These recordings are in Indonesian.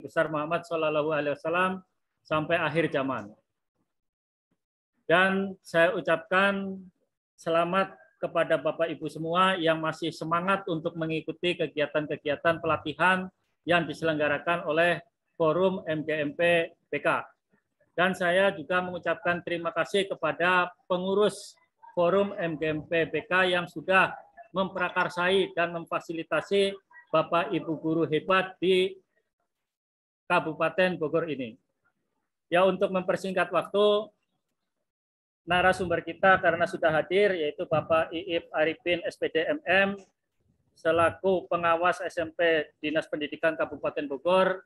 besar Muhammad Shallallahu Alaihi Wasallam sampai akhir zaman. Dan saya ucapkan selamat kepada Bapak Ibu semua yang masih semangat untuk mengikuti kegiatan-kegiatan pelatihan yang diselenggarakan oleh Forum MGMP BK. Dan saya juga mengucapkan terima kasih kepada pengurus Forum MGMP BK yang sudah memprakarsai dan memfasilitasi Bapak Ibu guru hebat di Kabupaten Bogor ini. Ya, untuk mempersingkat waktu, narasumber kita karena sudah hadir yaitu Bapak Iip Arifin SPD MM selaku pengawas SMP Dinas Pendidikan Kabupaten Bogor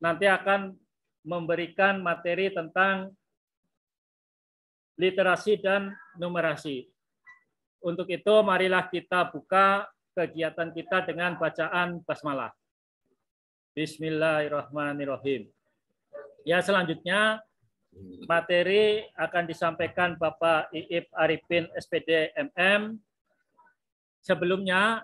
nanti akan memberikan materi tentang literasi dan numerasi. Untuk itu marilah kita buka kegiatan kita dengan bacaan basmalah. Bismillahirrahmanirrahim. Ya, selanjutnya materi akan disampaikan Bapak Iip Arifin SPD MM. Sebelumnya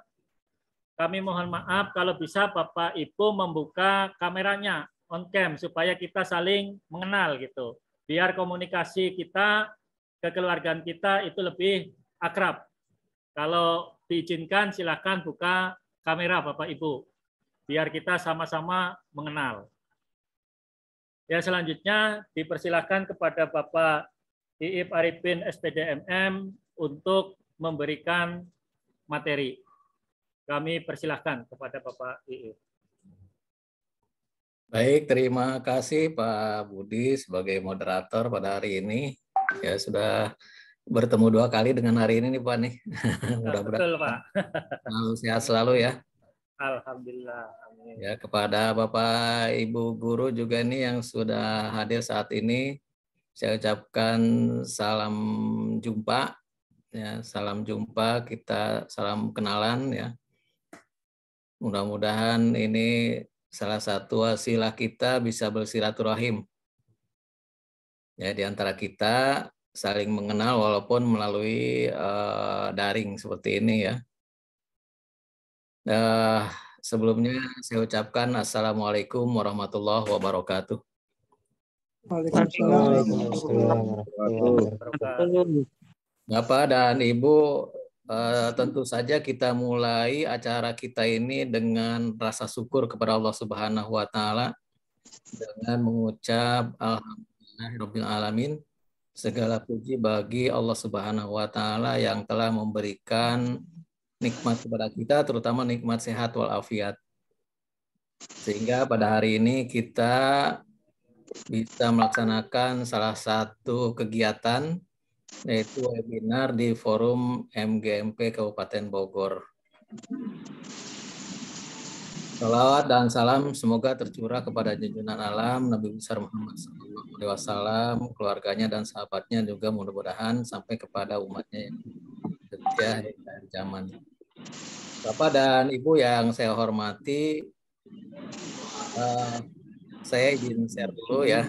kami mohon maaf kalau bisa Bapak Ibu membuka kameranya on cam supaya kita saling mengenal gitu. Biar komunikasi kita, kekeluargaan kita itu lebih akrab. Kalau diizinkan silakan buka kamera Bapak Ibu. Biar kita sama-sama mengenal. Ya, selanjutnya dipersilakan kepada Bapak Iip Arifin SPD MM untuk memberikan materi. Kami persilahkan kepada Bapak Iip. Baik, terima kasih Pak Budi sebagai moderator pada hari ini. Ya, sudah bertemu 2 kali dengan hari ini nih Pak nih. Mudah-mudahan betul Pak. Selalu sehat selalu ya. Alhamdulillah. Amin. Ya, kepada Bapak Ibu guru juga nih yang sudah hadir saat ini, saya ucapkan salam jumpa. Ya, salam jumpa, kita salam kenalan ya. Mudah-mudahan ini salah satu wasilah kita bisa bersilaturahim. Ya, di antara kita saling mengenal walaupun melalui daring seperti ini ya. Sebelumnya saya ucapkan Assalamualaikum warahmatullahi wabarakatuh. Bapak dan Ibu, tentu saja kita mulai acara kita ini dengan rasa syukur kepada Allah Subhanahu wa Ta'ala dengan mengucap Alhamdulillahirabbil alamin. Segala puji bagi Allah Subhanahu wa Ta'ala yang telah memberikan nikmat kepada kita, terutama nikmat sehat walafiat. Sehingga pada hari ini kita bisa melaksanakan salah satu kegiatan yaitu webinar di Forum MGMP Kabupaten Bogor. Salawat dan salam semoga tercurah kepada junjungan alam Nabi besar Muhammad SAW, keluarganya dan sahabatnya juga mudah-mudahan sampai kepada umatnya yang setia di akhir zaman. Bapak dan Ibu yang saya hormati, saya izin share dulu ya.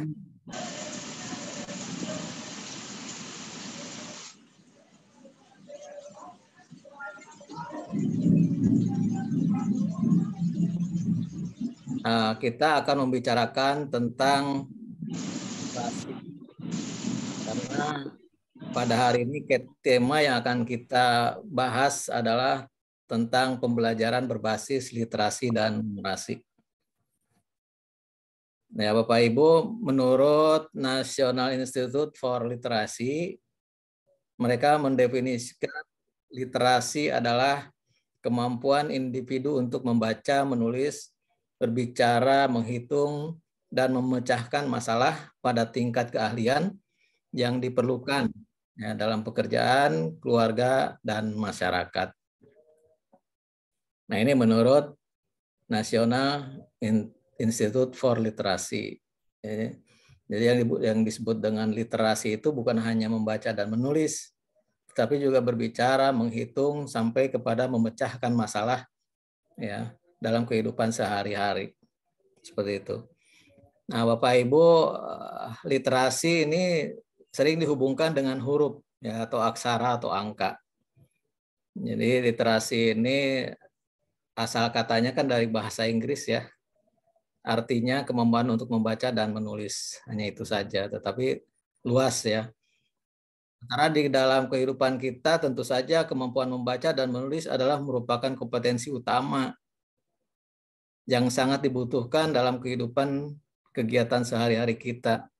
Kita akan membicarakan tentang literasi. Karena pada hari ini tema yang akan kita bahas adalah tentang pembelajaran berbasis literasi dan numerasi. Nah, Bapak Ibu, menurut National Institute for Literacy, mereka mendefinisikan literasi adalah kemampuan individu untuk membaca, menulis, berbicara, menghitung, dan memecahkan masalah pada tingkat keahlian yang diperlukan ya, dalam pekerjaan, keluarga, dan masyarakat. Nah, ini menurut National Institute for Literacy. Jadi yang disebut dengan literasi itu bukan hanya membaca dan menulis, tapi juga berbicara, menghitung, sampai kepada memecahkan masalah ya dalam kehidupan sehari-hari. Seperti itu. Nah, Bapak Ibu, literasi ini sering dihubungkan dengan huruf ya atau aksara atau angka. Jadi literasi ini asal katanya kan dari bahasa Inggris ya. artinya kemampuan untuk membaca dan menulis. Hanya itu saja, tetapi luas ya. Karena di dalam kehidupan kita tentu saja kemampuan membaca dan menulis adalah merupakan kompetensi utama yang sangat dibutuhkan dalam kehidupan kegiatan sehari-hari kita.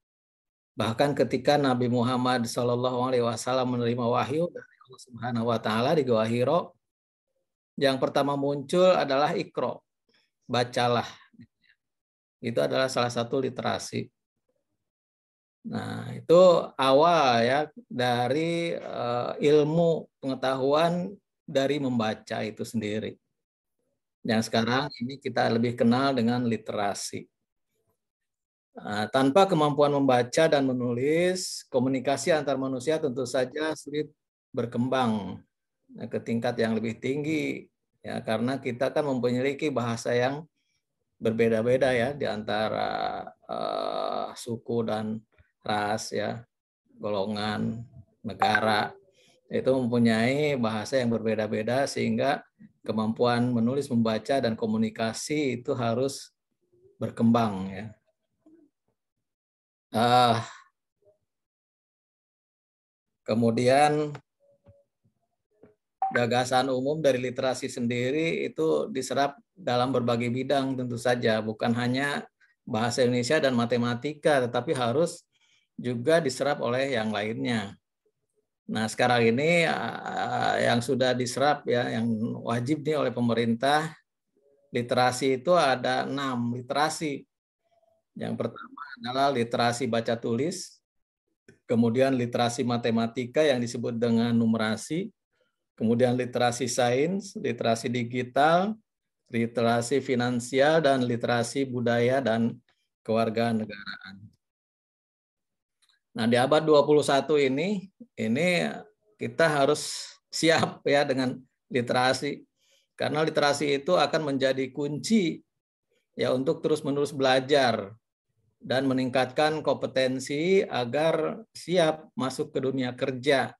Bahkan ketika Nabi Muhammad SAW menerima wahyu dari Allah Subhanahu wa taala di Gua Hiro, yang pertama muncul adalah Iqra, bacalah. Itu adalah salah satu literasi. Nah, itu awal ya dari ilmu pengetahuan dari membaca itu sendiri. Yang sekarang ini kita lebih kenal dengan literasi. Tanpa kemampuan membaca dan menulis, komunikasi antar manusia tentu saja sulit berkembang ke tingkat yang lebih tinggi ya, karena kita kan memiliki bahasa yang berbeda-beda ya di antara suku dan ras ya, golongan, negara itu mempunyai bahasa yang berbeda-beda sehingga kemampuan menulis, membaca dan komunikasi itu harus berkembang ya. Kemudian gagasan umum dari literasi sendiri itu diserap dalam berbagai bidang tentu saja, bukan hanya bahasa Indonesia dan matematika, tetapi harus juga diserap oleh yang lainnya. Nah, sekarang ini yang sudah diserap ya, yang wajib nih oleh pemerintah, literasi itu ada 6 literasi. Yang pertama adalah literasi baca tulis, kemudian literasi matematika yang disebut dengan numerasi, kemudian literasi sains, literasi digital, literasi finansial, dan literasi budaya dan kewarganegaraan. Nah, di abad 21 ini kita harus siap ya dengan literasi. Karena literasi itu akan menjadi kunci ya untuk terus-menerus belajar dan meningkatkan kompetensi agar siap masuk ke dunia kerja.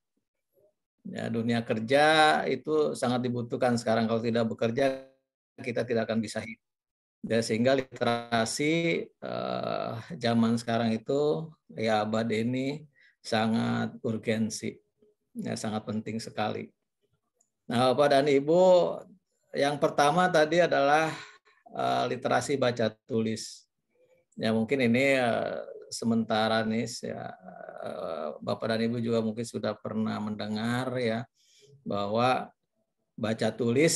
Ya, dunia kerja itu sangat dibutuhkan sekarang. Kalau tidak bekerja, kita tidak akan bisa hidup. Ya, sehingga literasi zaman sekarang itu ya abad ini sangat urgensi, ya, sangat penting sekali. Nah, Bapak dan Ibu, yang pertama tadi adalah literasi baca tulis. Ya mungkin ini sementara nih ya, Bapak dan Ibu juga mungkin sudah pernah mendengar ya bahwa baca tulis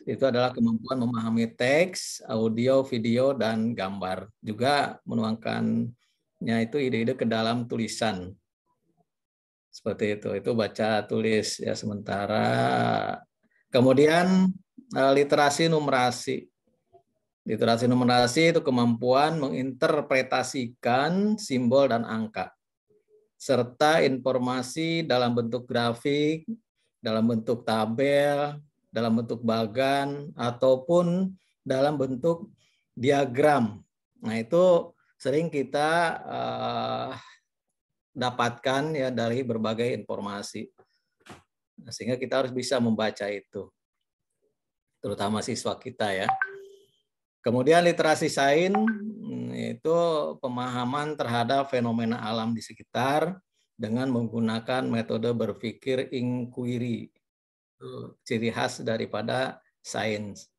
itu adalah kemampuan memahami teks, audio, video, dan gambar. Juga menuangkannya itu ide-ide ke dalam tulisan. Seperti itu baca tulis ya sementara. Kemudian literasi numerasi. Literasi numerasi itu kemampuan menginterpretasikan simbol dan angka, serta informasi dalam bentuk grafik, dalam bentuk tabel, dalam bentuk bagan, ataupun dalam bentuk diagram. Nah, itu sering kita dapatkan ya dari berbagai informasi. Nah, sehingga kita harus bisa membaca itu, terutama siswa kita ya. Kemudian literasi sains itu pemahaman terhadap fenomena alam di sekitar dengan menggunakan metode berpikir inquiry. Ciri khas daripada sains.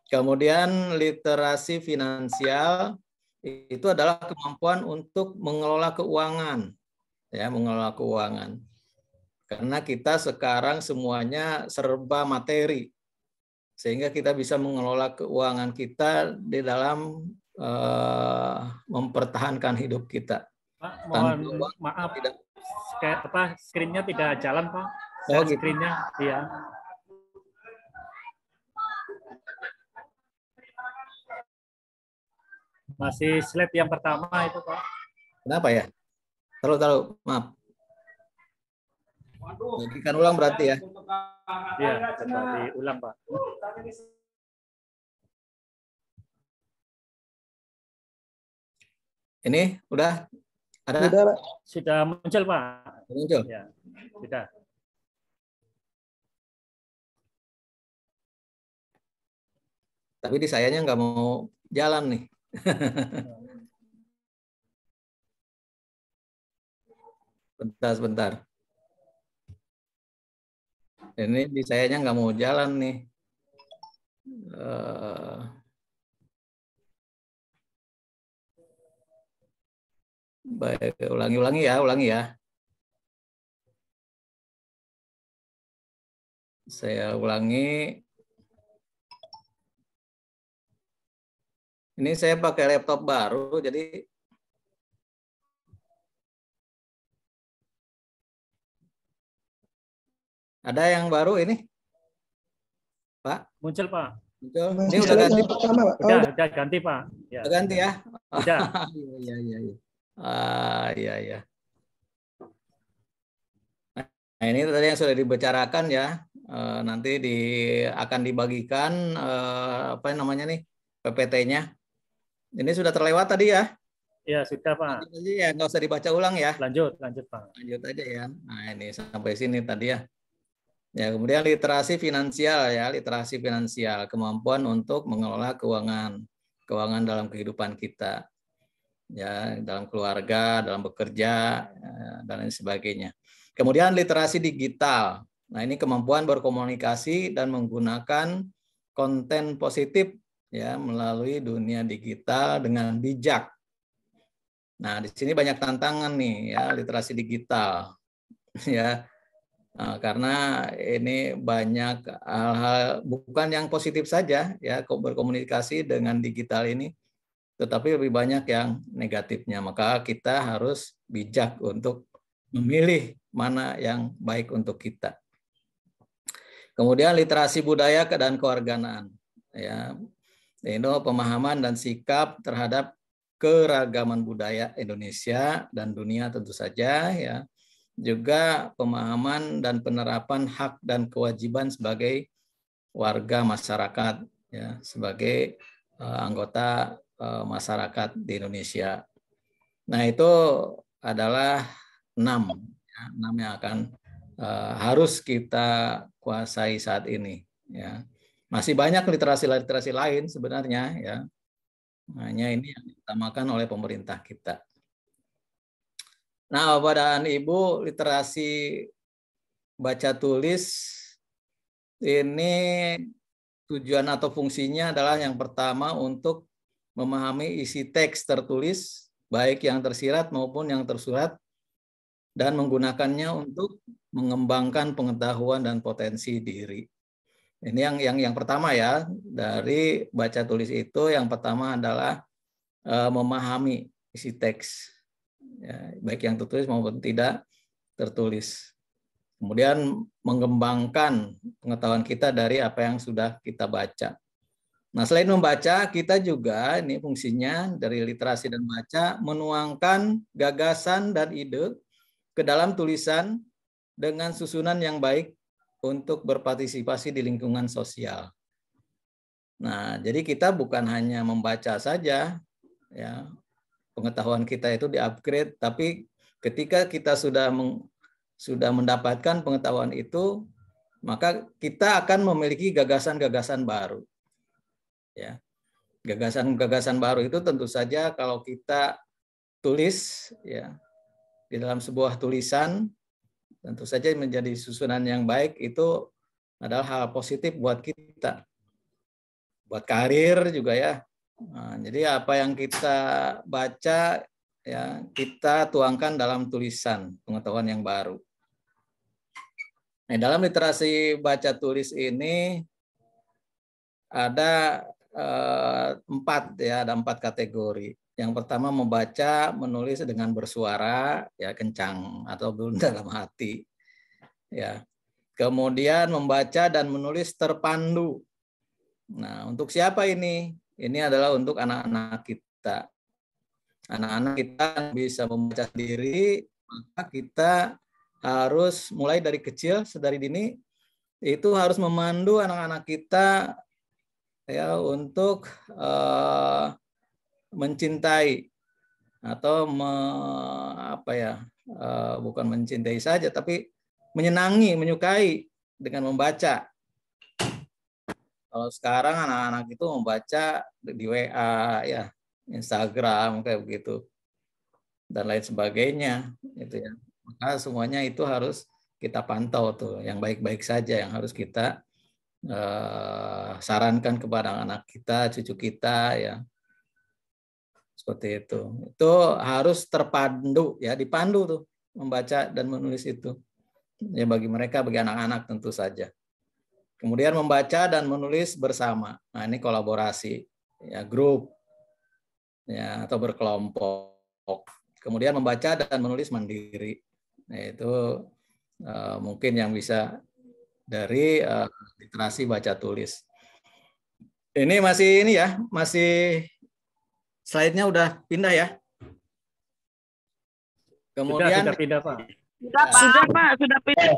Kemudian literasi finansial itu adalah kemampuan untuk mengelola keuangan, ya, mengelola keuangan. Karena kita sekarang semuanya serba materi, sehingga kita bisa mengelola keuangan kita di dalam mempertahankan hidup kita. Pak, mohon maaf, screen-nya tidak jalan, Pak. Oh, gitu. Screen-nya, iya. Masih slide yang pertama itu, Pak. Kenapa ya? Taruh, maaf. Bagikan ulang berarti ya? Iya, coba diulang, Pak. Ini udah ada? Sudah muncul, Pak. Muncul. Ya, sudah. Tapi di sayanya nggak mau jalan nih. Sebentar. Ini di sayanya nggak mau jalan nih. Baik, ulangi ya. Saya ulangi. Ini saya pakai laptop baru, jadi ada yang baru ini, Pak? Muncul, Pak. Muncul. Ini udah ganti, Pak? Udah ganti, Pak. Ya. Udah ganti ya? Udah. Iya. Nah, ini tadi yang sudah dibicarakan ya. Nanti akan dibagikan apa namanya nih, PPT-nya. Ini sudah terlewat tadi ya? Ya, sudah, Pak. Lanjut aja ya, nggak usah dibaca ulang ya. Lanjut, Pak. Lanjut aja ya. Nah, ini sampai sini tadi ya. Ya, kemudian literasi finansial ya, literasi finansial, kemampuan untuk mengelola keuangan dalam kehidupan kita. Ya, dalam keluarga, dalam bekerja, dan lain sebagainya. Kemudian literasi digital. Nah, ini kemampuan berkomunikasi dan menggunakan konten positif ya melalui dunia digital dengan bijak. Nah, di sini banyak tantangan nih ya, literasi digital. Ya. Karena ini banyak hal-hal bukan yang positif saja ya berkomunikasi dengan digital ini, tetapi lebih banyak yang negatifnya. Maka kita harus bijak untuk memilih mana yang baik untuk kita. Kemudian literasi budaya dan kewarganegaan ya. Ini pemahaman dan sikap terhadap keragaman budaya Indonesia dan dunia tentu saja ya. Juga pemahaman dan penerapan hak dan kewajiban sebagai warga masyarakat ya, sebagai anggota masyarakat di Indonesia. Nah, itu adalah 6 yang akan harus kita kuasai saat ini ya. Masih banyak literasi lain sebenarnya ya. Hanya ini yang diutamakan oleh pemerintah kita. Nah, Bapak dan Ibu, literasi baca tulis ini tujuan atau fungsinya adalah yang pertama untuk memahami isi teks tertulis, baik yang tersirat maupun yang tersurat, dan menggunakannya untuk mengembangkan pengetahuan dan potensi diri. Ini yang pertama ya, dari baca tulis itu yang pertama adalah memahami isi teks. Ya, baik yang tertulis maupun tidak tertulis. Kemudian mengembangkan pengetahuan kita dari apa yang sudah kita baca. Nah, selain membaca, kita juga ini fungsinya dari literasi dan baca menuangkan gagasan dan ide ke dalam tulisan dengan susunan yang baik untuk berpartisipasi di lingkungan sosial. Nah, jadi kita bukan hanya membaca saja, ya, pengetahuan kita itu di-upgrade, tapi ketika kita sudah mendapatkan pengetahuan itu, maka kita akan memiliki gagasan-gagasan baru. Ya. Gagasan-gagasan baru itu tentu saja kalau kita tulis ya di dalam sebuah tulisan, tentu saja menjadi susunan yang baik, itu adalah hal positif buat kita. Buat karir juga ya. Nah, jadi apa yang kita baca ya kita tuangkan dalam tulisan pengetahuan yang baru. Nah, dalam literasi baca tulis ini ada 4 ya, ada 4 kategori. Yang pertama membaca, menulis dengan bersuara ya kencang atau dalam hati. Ya. Kemudian membaca dan menulis terpandu. Nah, untuk siapa ini? Ini adalah untuk anak-anak kita. Anak-anak kita bisa membaca sendiri, maka kita harus mulai dari kecil, sedari dini, itu harus memandu anak-anak kita ya untuk mencintai atau bukan mencintai saja, tapi menyenangi, menyukai dengan membaca. Kalau sekarang anak-anak itu membaca di WA ya, Instagram kayak begitu dan lain sebagainya itu ya. Maka semuanya itu harus kita pantau tuh, yang baik-baik saja yang harus kita sarankan kepada anak kita, cucu kita ya. Seperti itu. Itu harus terpandu ya, dipandu tuh membaca dan menulis itu. Ya bagi mereka, bagi anak-anak tentu saja. Kemudian membaca dan menulis bersama. Nah, ini kolaborasi ya, grup ya atau berkelompok. Kemudian membaca dan menulis mandiri. Nah, itu mungkin yang bisa dari literasi baca tulis. Ini masih ini ya, masih slide-nya udah pindah ya. Kemudian sudah pindah, Pak. Sudah Pak, sudah pindah.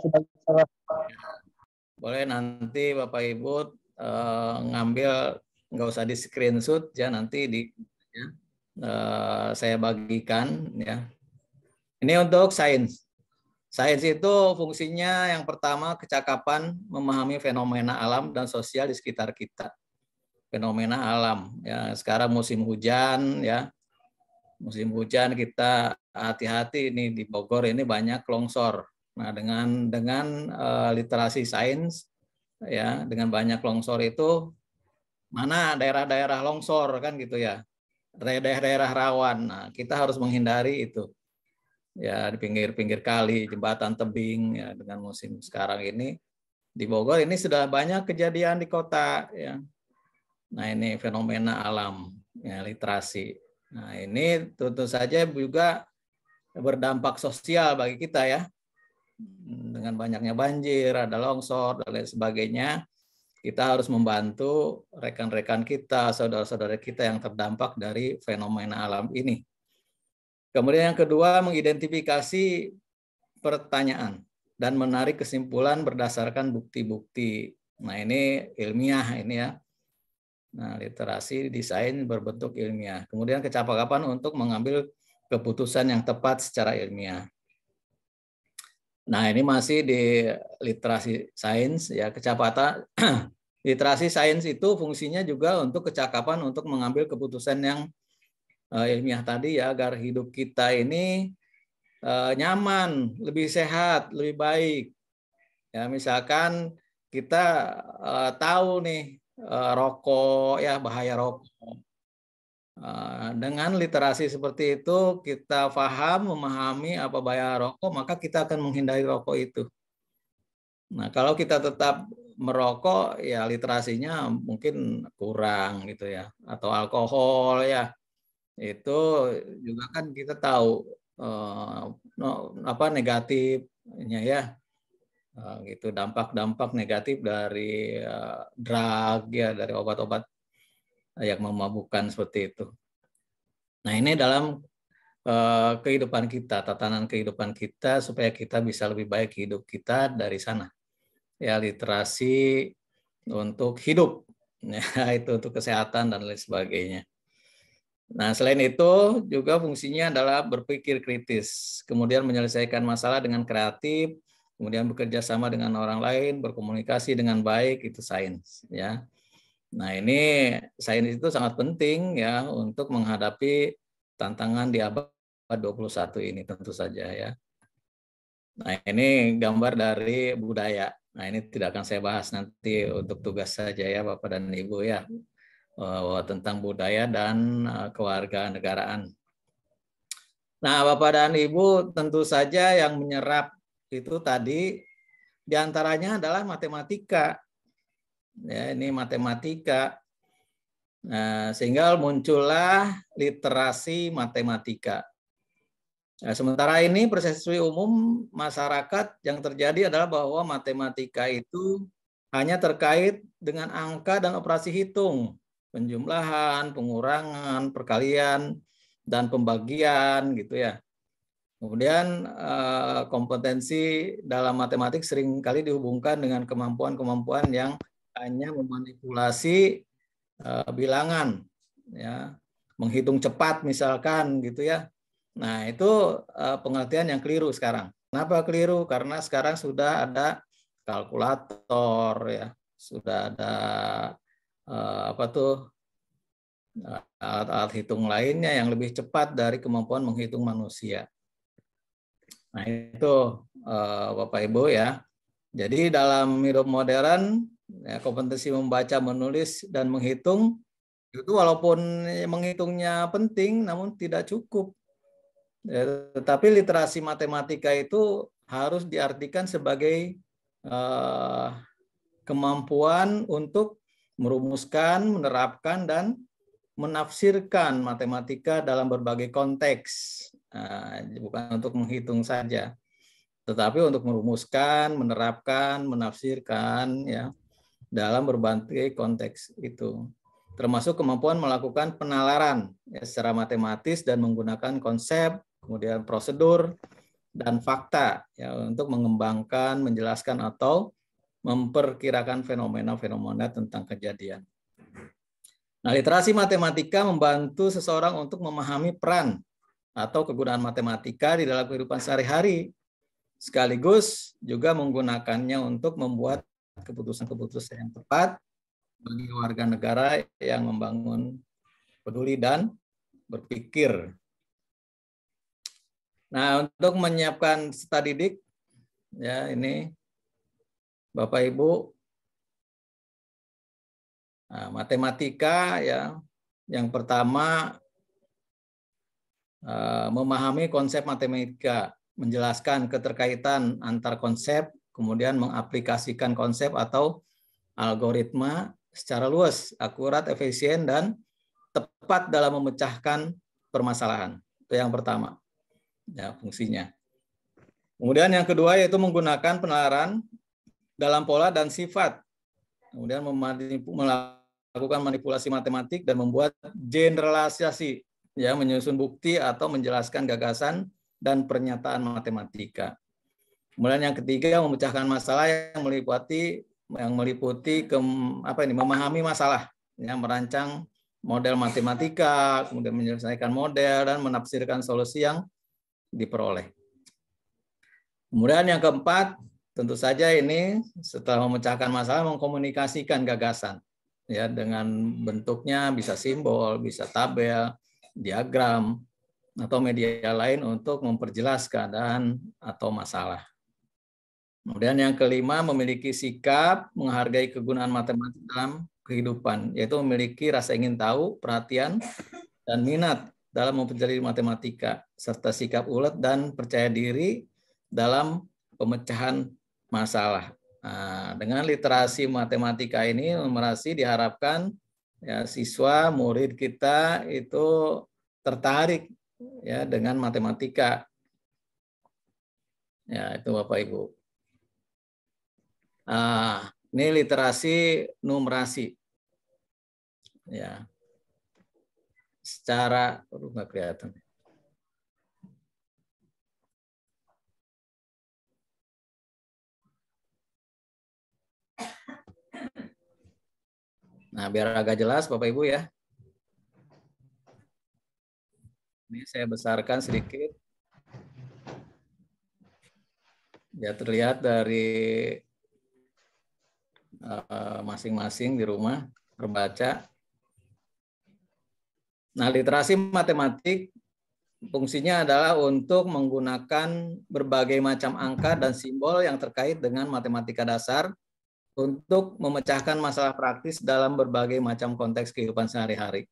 Boleh nanti Bapak Ibu ngambil, nggak usah di screenshot ya, nanti ya, saya bagikan ya. Ini untuk sains. Sains itu fungsinya yang pertama kecakapan memahami fenomena alam dan sosial di sekitar kita. Fenomena alam ya, sekarang musim hujan ya. Musim hujan kita hati-hati ini di Bogor ini banyak longsor. Nah, dengan literasi sains ya, dengan banyak longsor itu mana daerah-daerah longsor kan gitu ya. Daerah-daerah rawan. Nah, kita harus menghindari itu. Ya, di pinggir-pinggir kali, jembatan tebing ya, dengan musim sekarang ini di Bogor ini sudah banyak kejadian di kota ya. Nah, ini fenomena alam ya, literasi. Nah, ini tentu saja juga berdampak sosial bagi kita ya. Dengan banyaknya banjir, ada longsor dan lain sebagainya, kita harus membantu rekan-rekan kita, saudara-saudara kita yang terdampak dari fenomena alam ini. Kemudian yang kedua, mengidentifikasi pertanyaan dan menarik kesimpulan berdasarkan bukti-bukti. Nah, ini ilmiah ini ya. Nah, literasi desain berbentuk ilmiah. Kemudian kecakapan untuk mengambil keputusan yang tepat secara ilmiah. Nah, ini masih di literasi sains ya, kecepatan. Literasi sains itu fungsinya juga untuk kecakapan untuk mengambil keputusan yang ilmiah tadi ya, agar hidup kita ini nyaman, lebih sehat, lebih baik. Ya, misalkan kita tahu nih rokok ya, bahaya rokok. Dengan literasi seperti itu, kita paham, memahami apa bahaya rokok, maka kita akan menghindari rokok itu. Nah, kalau kita tetap merokok, ya literasinya mungkin kurang gitu ya. Atau alkohol ya, itu juga kan kita tahu apa negatifnya ya, gitu, dampak-dampak negatif dari drug ya, dari obat-obat yang memabukkan seperti itu. Nah, ini dalam kehidupan kita, tatanan kehidupan kita supaya kita bisa lebih baik hidup kita dari sana. Ya, literasi untuk hidup, ya, itu untuk kesehatan dan lain sebagainya. Nah, selain itu juga fungsinya adalah berpikir kritis, kemudian menyelesaikan masalah dengan kreatif, kemudian bekerja sama dengan orang lain, berkomunikasi dengan baik, itu sains ya. Nah, ini sains itu sangat penting ya untuk menghadapi tantangan di abad 21 ini tentu saja ya. Nah, ini gambar dari budaya. Nah, ini tidak akan saya bahas, nanti untuk tugas saja ya Bapak dan Ibu ya, tentang budaya dan kewarganegaraan. Nah, Bapak dan Ibu tentu saja yang menyerap itu tadi diantaranya adalah matematika. Ya, ini matematika. Nah, sehingga muncullah literasi matematika. Nah, sementara ini persepsi umum masyarakat yang terjadi adalah bahwa matematika itu hanya terkait dengan angka dan operasi hitung, penjumlahan, pengurangan, perkalian, dan pembagian gitu ya. Kemudian kompetensi dalam matematik seringkali dihubungkan dengan kemampuan-kemampuan yang hanya memanipulasi bilangan, ya, menghitung cepat misalkan gitu ya. Nah, itu pengertian yang keliru sekarang. Kenapa keliru? Karena sekarang sudah ada kalkulator ya, sudah ada apa tuh alat-alat hitung lainnya yang lebih cepat dari kemampuan menghitung manusia. Nah itu Bapak Ibu ya. Jadi dalam hidup modern, ya, kompetensi membaca, menulis, dan menghitung itu walaupun menghitungnya penting, namun tidak cukup. Ya, tetapi literasi matematika itu harus diartikan sebagai kemampuan untuk merumuskan, menerapkan, dan menafsirkan matematika dalam berbagai konteks. Bukan untuk menghitung saja, tetapi untuk merumuskan, menerapkan, menafsirkan ya dalam berbagai konteks itu. Termasuk kemampuan melakukan penalaran ya, secara matematis dan menggunakan konsep, kemudian prosedur, dan fakta ya, untuk mengembangkan, menjelaskan, atau memperkirakan fenomena-fenomena tentang kejadian. Nah, literasi matematika membantu seseorang untuk memahami peran atau kegunaan matematika di dalam kehidupan sehari-hari, sekaligus juga menggunakannya untuk membuat keputusan-keputusan yang tepat bagi warga negara yang membangun peduli dan berpikir. Nah, untuk menyiapkan peserta didik, ya ini Bapak Ibu, nah, matematika ya, yang pertama memahami konsep matematika, menjelaskan keterkaitan antar konsep, kemudian mengaplikasikan konsep atau algoritma secara luas, akurat, efisien, dan tepat dalam memecahkan permasalahan. Itu yang pertama, ya, fungsinya. Kemudian yang kedua yaitu menggunakan penalaran dalam pola dan sifat. Kemudian melakukan manipulasi matematik dan membuat generalisasi, ya, menyusun bukti atau menjelaskan gagasan dan pernyataan matematika. Kemudian yang ketiga memecahkan masalah yang meliputi memahami masalah, ya, merancang model matematika, kemudian menyelesaikan model dan menafsirkan solusi yang diperoleh. Kemudian yang keempat, tentu saja ini setelah memecahkan masalah mengkomunikasikan gagasan, ya, dengan bentuknya bisa simbol, bisa tabel, diagram, atau media lain untuk memperjelas keadaan atau masalah. Kemudian yang kelima, memiliki sikap menghargai kegunaan matematik dalam kehidupan, yaitu memiliki rasa ingin tahu, perhatian, dan minat dalam mempelajari matematika, serta sikap ulet dan percaya diri dalam pemecahan masalah. Nah, dengan literasi matematika ini, numerasi diharapkan ya, siswa, murid kita itu tertarik ya dengan matematika. Ya, itu Bapak Ibu. Ini literasi numerasi. Ya. Secara nggak kelihatan. Nah, biar agak jelas Bapak Ibu ya. Ini saya besarkan sedikit. Ya, terlihat dari masing-masing di rumah terbaca. Nah, literasi matematik fungsinya adalah untuk menggunakan berbagai macam angka dan simbol yang terkait dengan matematika dasar untuk memecahkan masalah praktis dalam berbagai macam konteks kehidupan sehari-hari.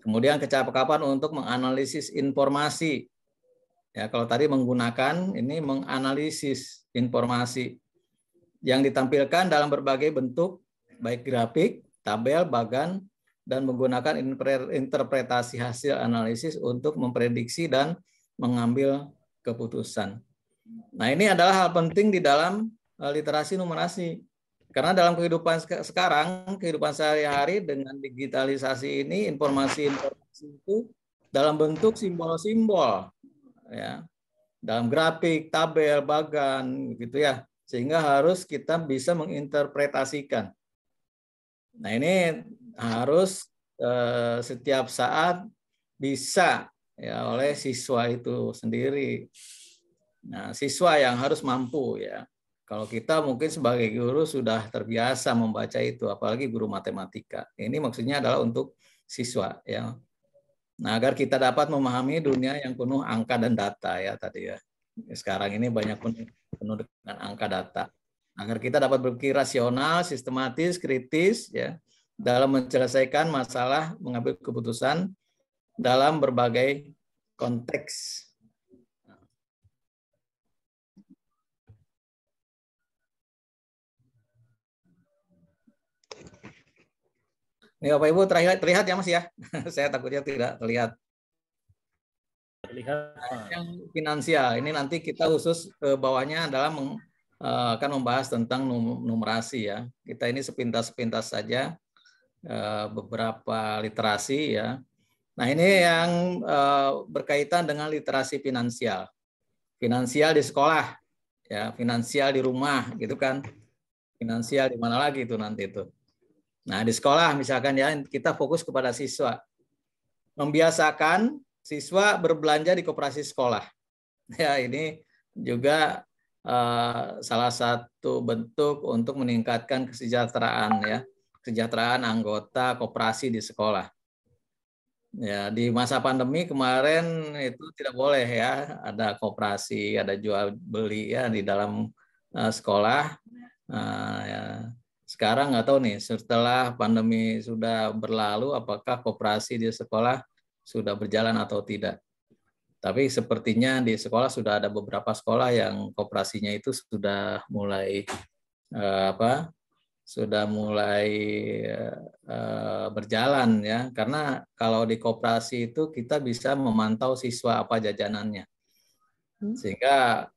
Kemudian kecakapan untuk menganalisis informasi. Ya, kalau tadi menggunakan ini menganalisis informasi yang ditampilkan dalam berbagai bentuk, baik grafik, tabel, bagan, dan menggunakan interpretasi hasil analisis untuk memprediksi dan mengambil keputusan. Nah, ini adalah hal penting di dalam literasi numerasi. Karena dalam kehidupan sekarang, kehidupan sehari-hari dengan digitalisasi ini, informasi-informasi itu dalam bentuk simbol-simbol, ya, dalam grafik, tabel, bagan, gitu ya, sehingga harus kita bisa menginterpretasikan. Nah, ini harus setiap saat bisa ya oleh siswa itu sendiri. Nah, siswa yang harus mampu ya. Kalau kita mungkin sebagai guru sudah terbiasa membaca itu, apalagi guru matematika. Ini maksudnya adalah untuk siswa ya. Nah, agar kita dapat memahami dunia yang penuh angka dan data ya tadi ya. Sekarang ini banyak penuh dengan angka data. Agar kita dapat berpikir rasional, sistematis, kritis ya dalam menyelesaikan masalah, mengambil keputusan dalam berbagai konteks. Ini Bapak Ibu terlihat ya Mas ya? Saya takutnya tidak terlihat. Terlihat. Yang finansial ini nanti kita khusus ke bawahnya adalah akan membahas tentang numerasi ya. Kita ini sepintas-sepintas saja beberapa literasi ya. Nah ini yang berkaitan dengan literasi finansial. Finansial di sekolah, ya finansial di rumah gitu kan. Finansial di mana lagi itu nanti itu. Nah, di sekolah misalkan ya, kita fokus kepada siswa. Membiasakan siswa berbelanja di koperasi sekolah. Ya, ini juga salah satu bentuk untuk meningkatkan kesejahteraan ya, kesejahteraan anggota koperasi di sekolah. Ya, di masa pandemi kemarin itu tidak boleh ya, ada koperasi, ada jual beli ya di dalam sekolah. Ya. Sekarang nggak tahu nih, setelah pandemi sudah berlalu, apakah koperasi di sekolah sudah berjalan atau tidak. Tapi sepertinya di sekolah sudah ada beberapa sekolah yang koperasinya itu sudah mulai berjalan ya. Karena kalau di koperasi itu kita bisa memantau siswa apa jajanannya. Sehingga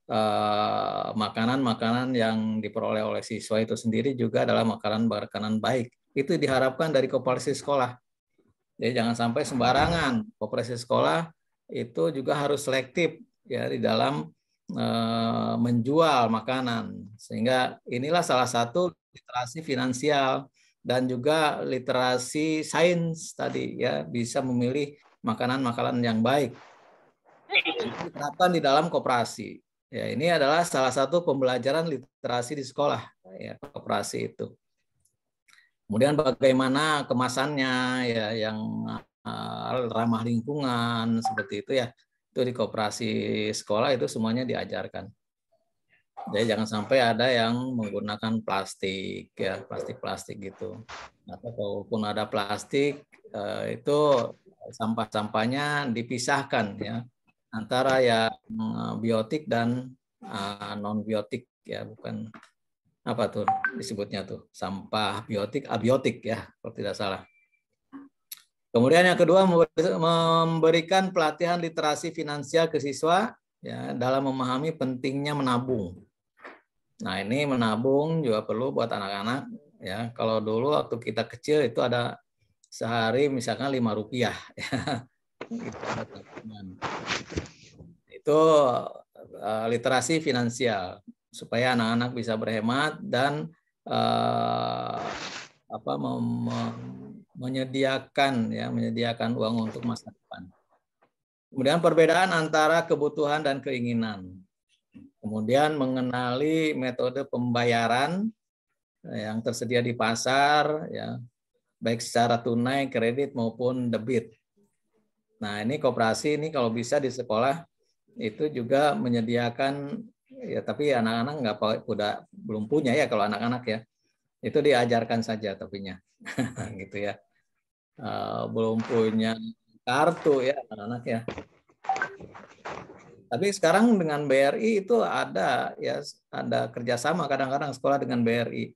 makanan-makanan yang diperoleh oleh siswa itu sendiri juga adalah makanan baik. Itu diharapkan dari koperasi sekolah. Jadi jangan sampai sembarangan. Koperasi sekolah itu juga harus selektif ya di dalam menjual makanan. Sehingga inilah salah satu literasi finansial dan juga literasi sains tadi ya, bisa memilih makanan-makanan yang baik. Diterapkan di dalam koperasi. Ya, ini adalah salah satu pembelajaran literasi di sekolah, ya, koperasi itu. Kemudian bagaimana kemasannya, ya, yang ramah lingkungan seperti itu ya, itu di koperasi sekolah itu semuanya diajarkan. Jadi jangan sampai ada yang menggunakan plastik, ya, plastik gitu. Atau kalaupun ada plastik, itu sampah-sampahnya dipisahkan, ya, antara yang biotik dan non biotik ya, bukan apa tuh disebutnya tuh, sampah biotik abiotik ya kalau tidak salah. Kemudian yang kedua, memberikan pelatihan literasi finansial ke siswa ya dalam memahami pentingnya menabung. Nah, ini menabung juga perlu buat anak-anak ya. Kalau dulu waktu kita kecil itu ada sehari misalkan Rp5 ya. Itu literasi finansial supaya anak-anak bisa berhemat dan menyediakan uang untuk masa depan. Kemudian perbedaan antara kebutuhan dan keinginan. Kemudian mengenali metode pembayaran yang tersedia di pasar, ya, baik secara tunai, kredit maupun debit. Nah, ini koperasi ini kalau bisa di sekolah itu juga menyediakan, ya, tapi anak-anak belum punya ya kalau anak-anak ya, itu diajarkan saja tapinya, gitu ya. Belum punya kartu ya anak-anak ya. Tapi sekarang dengan BRI itu ada ya, ada kerjasama kadang-kadang sekolah dengan BRI.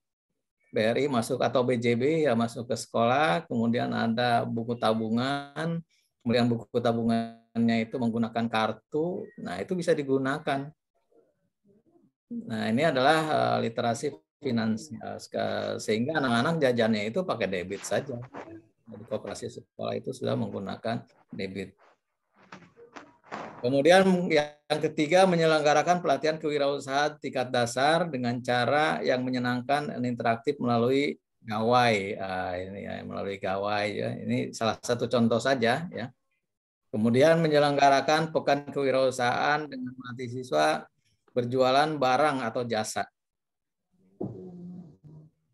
BRI masuk atau BJB ya masuk ke sekolah, kemudian ada buku tabungan, kemudian buku tabungannya itu menggunakan kartu, nah itu bisa digunakan. Nah ini adalah literasi finansial, sehingga anak-anak jajannya itu pakai debit saja. Di koperasi sekolah itu sudah menggunakan debit. Kemudian yang ketiga, menyelenggarakan pelatihan kewirausahaan tingkat dasar dengan cara yang menyenangkan dan interaktif melalui gawai. Ini ya, melalui gawai ya. Ini salah satu contoh saja ya. Kemudian menyelenggarakan pekan kewirausahaan dengan melatih siswa berjualan barang atau jasa.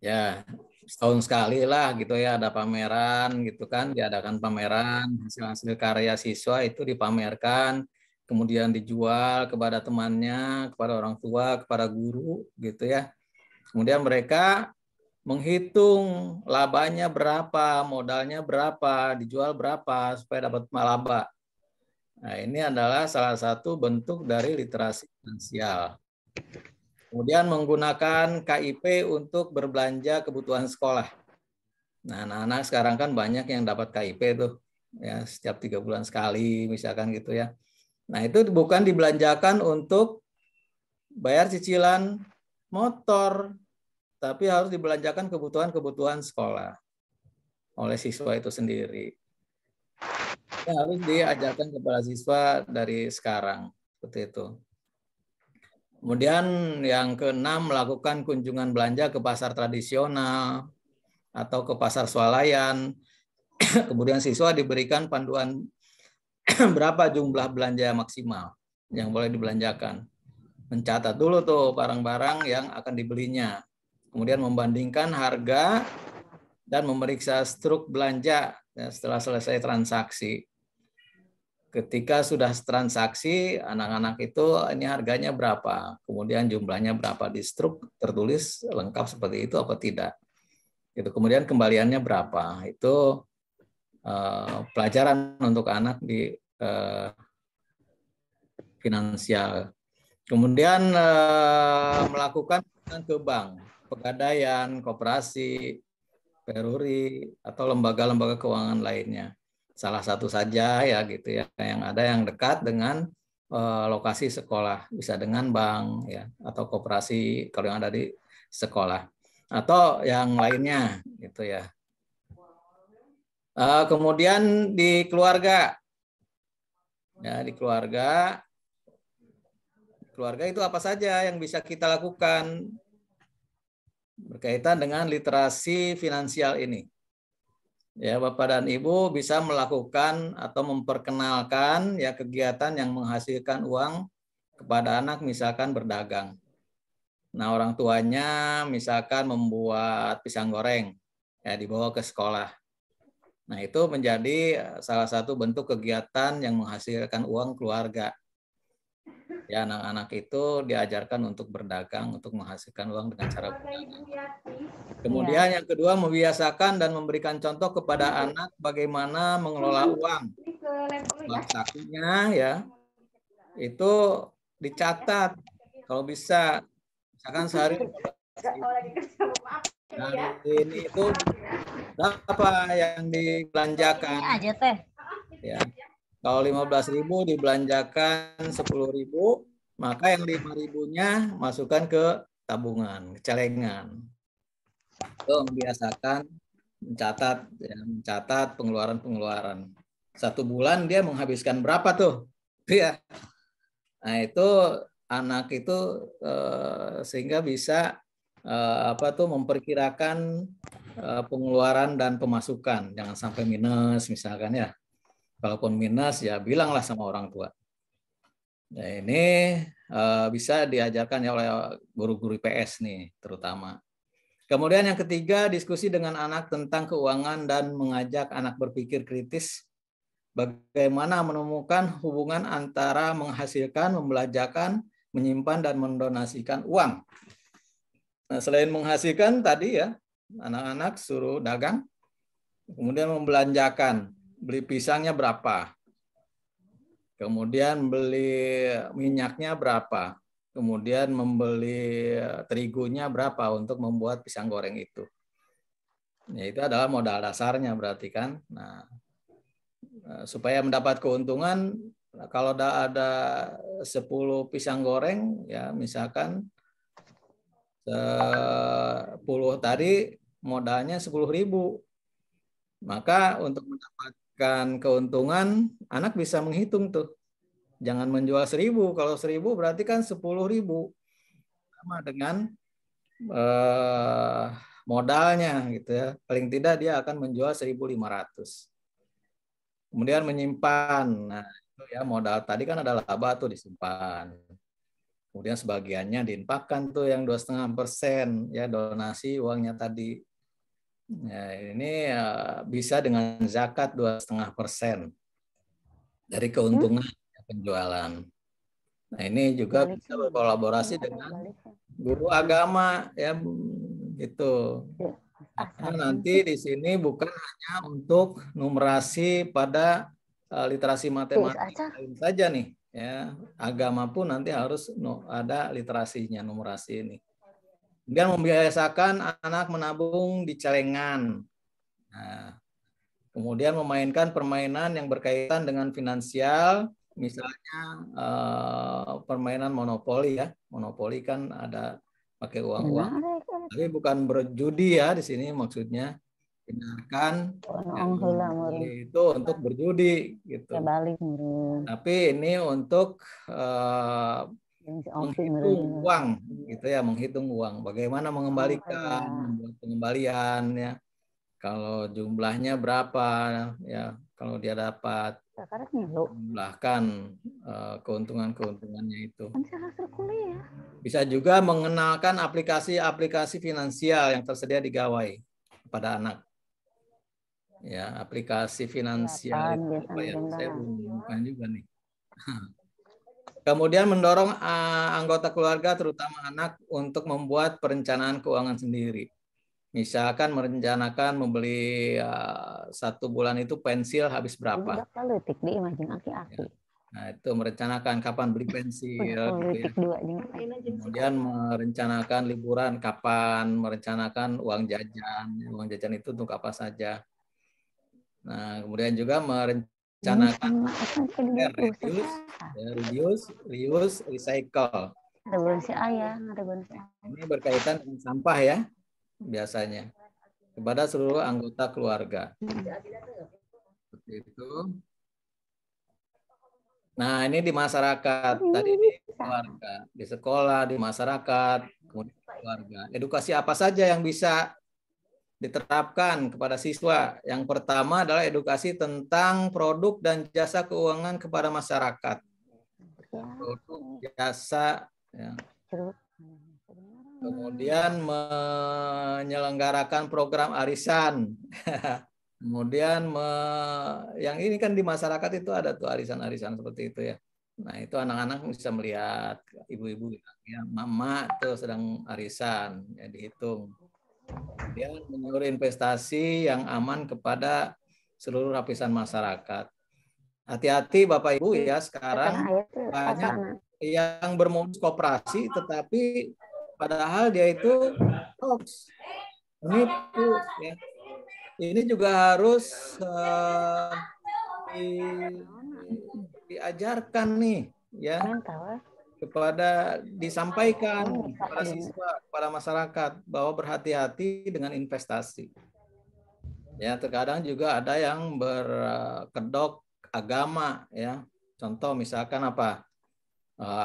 Ya, setahun sekali lah gitu ya, ada pameran gitu kan, diadakan pameran hasil-hasil karya siswa itu dipamerkan, kemudian dijual kepada temannya, kepada orang tua, kepada guru gitu ya. Kemudian mereka menghitung labanya berapa, modalnya berapa, dijual berapa supaya dapat laba. Nah, ini adalah salah satu bentuk dari literasi finansial. Kemudian menggunakan KIP untuk berbelanja kebutuhan sekolah. Nah, anak-anak sekarang kan banyak yang dapat KIP tuh, ya setiap 3 bulan sekali misalkan gitu ya. Nah, itu bukan dibelanjakan untuk bayar cicilan motor, tapi harus dibelanjakan kebutuhan-kebutuhan sekolah oleh siswa itu sendiri. Ini harus diajarkan kepada siswa dari sekarang, seperti itu. Kemudian yang keenam, melakukan kunjungan belanja ke pasar tradisional atau ke pasar swalayan. Kemudian siswa diberikan panduan berapa jumlah belanja maksimal yang boleh dibelanjakan. Mencatat dulu tuh barang-barang yang akan dibelinya. Kemudian membandingkan harga dan memeriksa struk belanja setelah selesai transaksi. Ketika sudah transaksi, anak-anak itu ini harganya berapa, kemudian jumlahnya berapa, di struk tertulis lengkap seperti itu apa tidak. Itu kemudian kembaliannya berapa. Itu pelajaran untuk anak di finansial. Kemudian melakukan ke bank, pegadaian, koperasi, peruri, atau lembaga-lembaga keuangan lainnya. Salah satu saja ya gitu ya, yang ada yang dekat dengan lokasi sekolah, bisa dengan bank ya atau koperasi kalau yang ada di sekolah atau yang lainnya gitu ya. Kemudian di keluarga, ya di keluarga itu apa saja yang bisa kita lakukan berkaitan dengan literasi finansial ini. Ya, Bapak dan Ibu bisa melakukan atau memperkenalkan ya kegiatan yang menghasilkan uang kepada anak, misalkan berdagang. Nah, orang tuanya misalkan membuat pisang goreng ya dibawa ke sekolah. Nah, itu menjadi salah satu bentuk kegiatan yang menghasilkan uang keluarga. Ya, anak-anak itu diajarkan untuk berdagang, untuk menghasilkan uang dengan cara berdagang. Kemudian yang kedua, membiasakan dan memberikan contoh kepada anak bagaimana mengelola uang. Uang sakunya ya, itu dicatat. Kalau bisa, misalkan sehari hari ini itu berapa yang dibelanjakan. Ya. Kalau 15.000 dibelanjakan 10.000, maka yang 5.000-nya masukkan ke tabungan, ke celengan. Itu membiasakan mencatat pengeluaran-pengeluaran. 1 bulan dia menghabiskan berapa tuh? Ya. Nah, itu anak itu sehingga bisa memperkirakan pengeluaran dan pemasukan, jangan sampai minus misalkan ya. Kalaupun minus ya bilanglah sama orang tua. Nah, ini bisa diajarkan ya oleh guru-guru IPS nih terutama. Kemudian yang ketiga, diskusi dengan anak tentang keuangan dan mengajak anak berpikir kritis. Bagaimana menemukan hubungan antara menghasilkan, membelanjakan, menyimpan, dan mendonasikan uang. Nah, selain menghasilkan tadi ya, anak-anak suruh dagang, kemudian membelanjakan, beli pisangnya berapa, kemudian beli minyaknya berapa, kemudian membeli terigunya berapa untuk membuat pisang goreng itu. Ya, itu adalah modal dasarnya berarti kan. Nah, supaya mendapat keuntungan, kalau ada 10 pisang goreng, ya misalkan 10 tadi modalnya 10.000. Maka untuk mendapatkan keuntungan, anak bisa menghitung tuh. Jangan menjual 1.000. Kalau 1.000 berarti kan 10.000. Sama dengan modalnya gitu ya. Paling tidak dia akan menjual 1.500. Kemudian menyimpan. Nah, itu ya modal tadi kan ada laba tuh disimpan. Kemudian sebagiannya diinfakkan tuh yang 2,5% ya donasi uangnya tadi. Ya, ini bisa dengan zakat 2,5% dari keuntungan penjualan. Nah, ini juga bisa berkolaborasi dengan guru agama ya gitu. Karena nanti di sini bukan hanya untuk numerasi pada literasi matematik lain saja nih ya. Agama pun nanti harus ada literasinya, numerasi ini. Kemudian membiasakan anak menabung di celengan. Nah, kemudian memainkan permainan yang berkaitan dengan finansial, misalnya permainan monopoli ya. Monopoli kan ada pakai uang-uang. Tapi bukan berjudi ya di sini maksudnya. Hindarkan itu untuk berjudi gitu. Tapi ini untuk menghitung uang gitu ya, menghitung uang. Bagaimana mengembalikan, membuat pengembalian ya. Kalau jumlahnya berapa ya, kalau dia dapat jumlahkan keuntungan-keuntungannya itu. Bisa juga mengenalkan aplikasi-aplikasi finansial yang tersedia di Gawai kepada anak. Ya, aplikasi finansial itu apa ya? Saya belum menemukan juga nih. Kemudian mendorong anggota keluarga, terutama anak, untuk membuat perencanaan keuangan sendiri. Misalkan merencanakan membeli 1 bulan itu pensil habis berapa. Ya. Nah, itu merencanakan kapan beli pensil. Gitu ya. Kemudian merencanakan liburan kapan, merencanakan uang jajan. Uang jajan itu untuk apa saja. Nah, kemudian juga merencanakan reuse, recycle. Ini berkaitan dengan sampah ya, biasanya kepada seluruh anggota keluarga. Seperti itu. Nah, ini di masyarakat. Tadi di keluarga, di sekolah, di masyarakat, kemudian keluarga. Edukasi apa saja yang bisa diterapkan kepada siswa? Yang pertama adalah edukasi tentang produk dan jasa keuangan kepada masyarakat. Produk, jasa, ya. Kemudian menyelenggarakan program arisan. Kemudian yang ini kan di masyarakat itu ada tuh arisan-arisan seperti itu ya. Nah, itu anak-anak bisa melihat ibu-ibu ya, mama tuh sedang arisan ya, dihitung. Dia menyuruh investasi yang aman kepada seluruh lapisan masyarakat. Hati-hati Bapak Ibu ya, sekarang banyak yang bermodus koperasi tetapi padahal dia itu hoax, menipu ya. Ini juga harus diajarkan nih ya, kepada disampaikan kepada siswa, kepada masyarakat bahwa berhati-hati dengan investasi. Ya, terkadang juga ada yang berkedok agama ya. Contoh misalkan apa?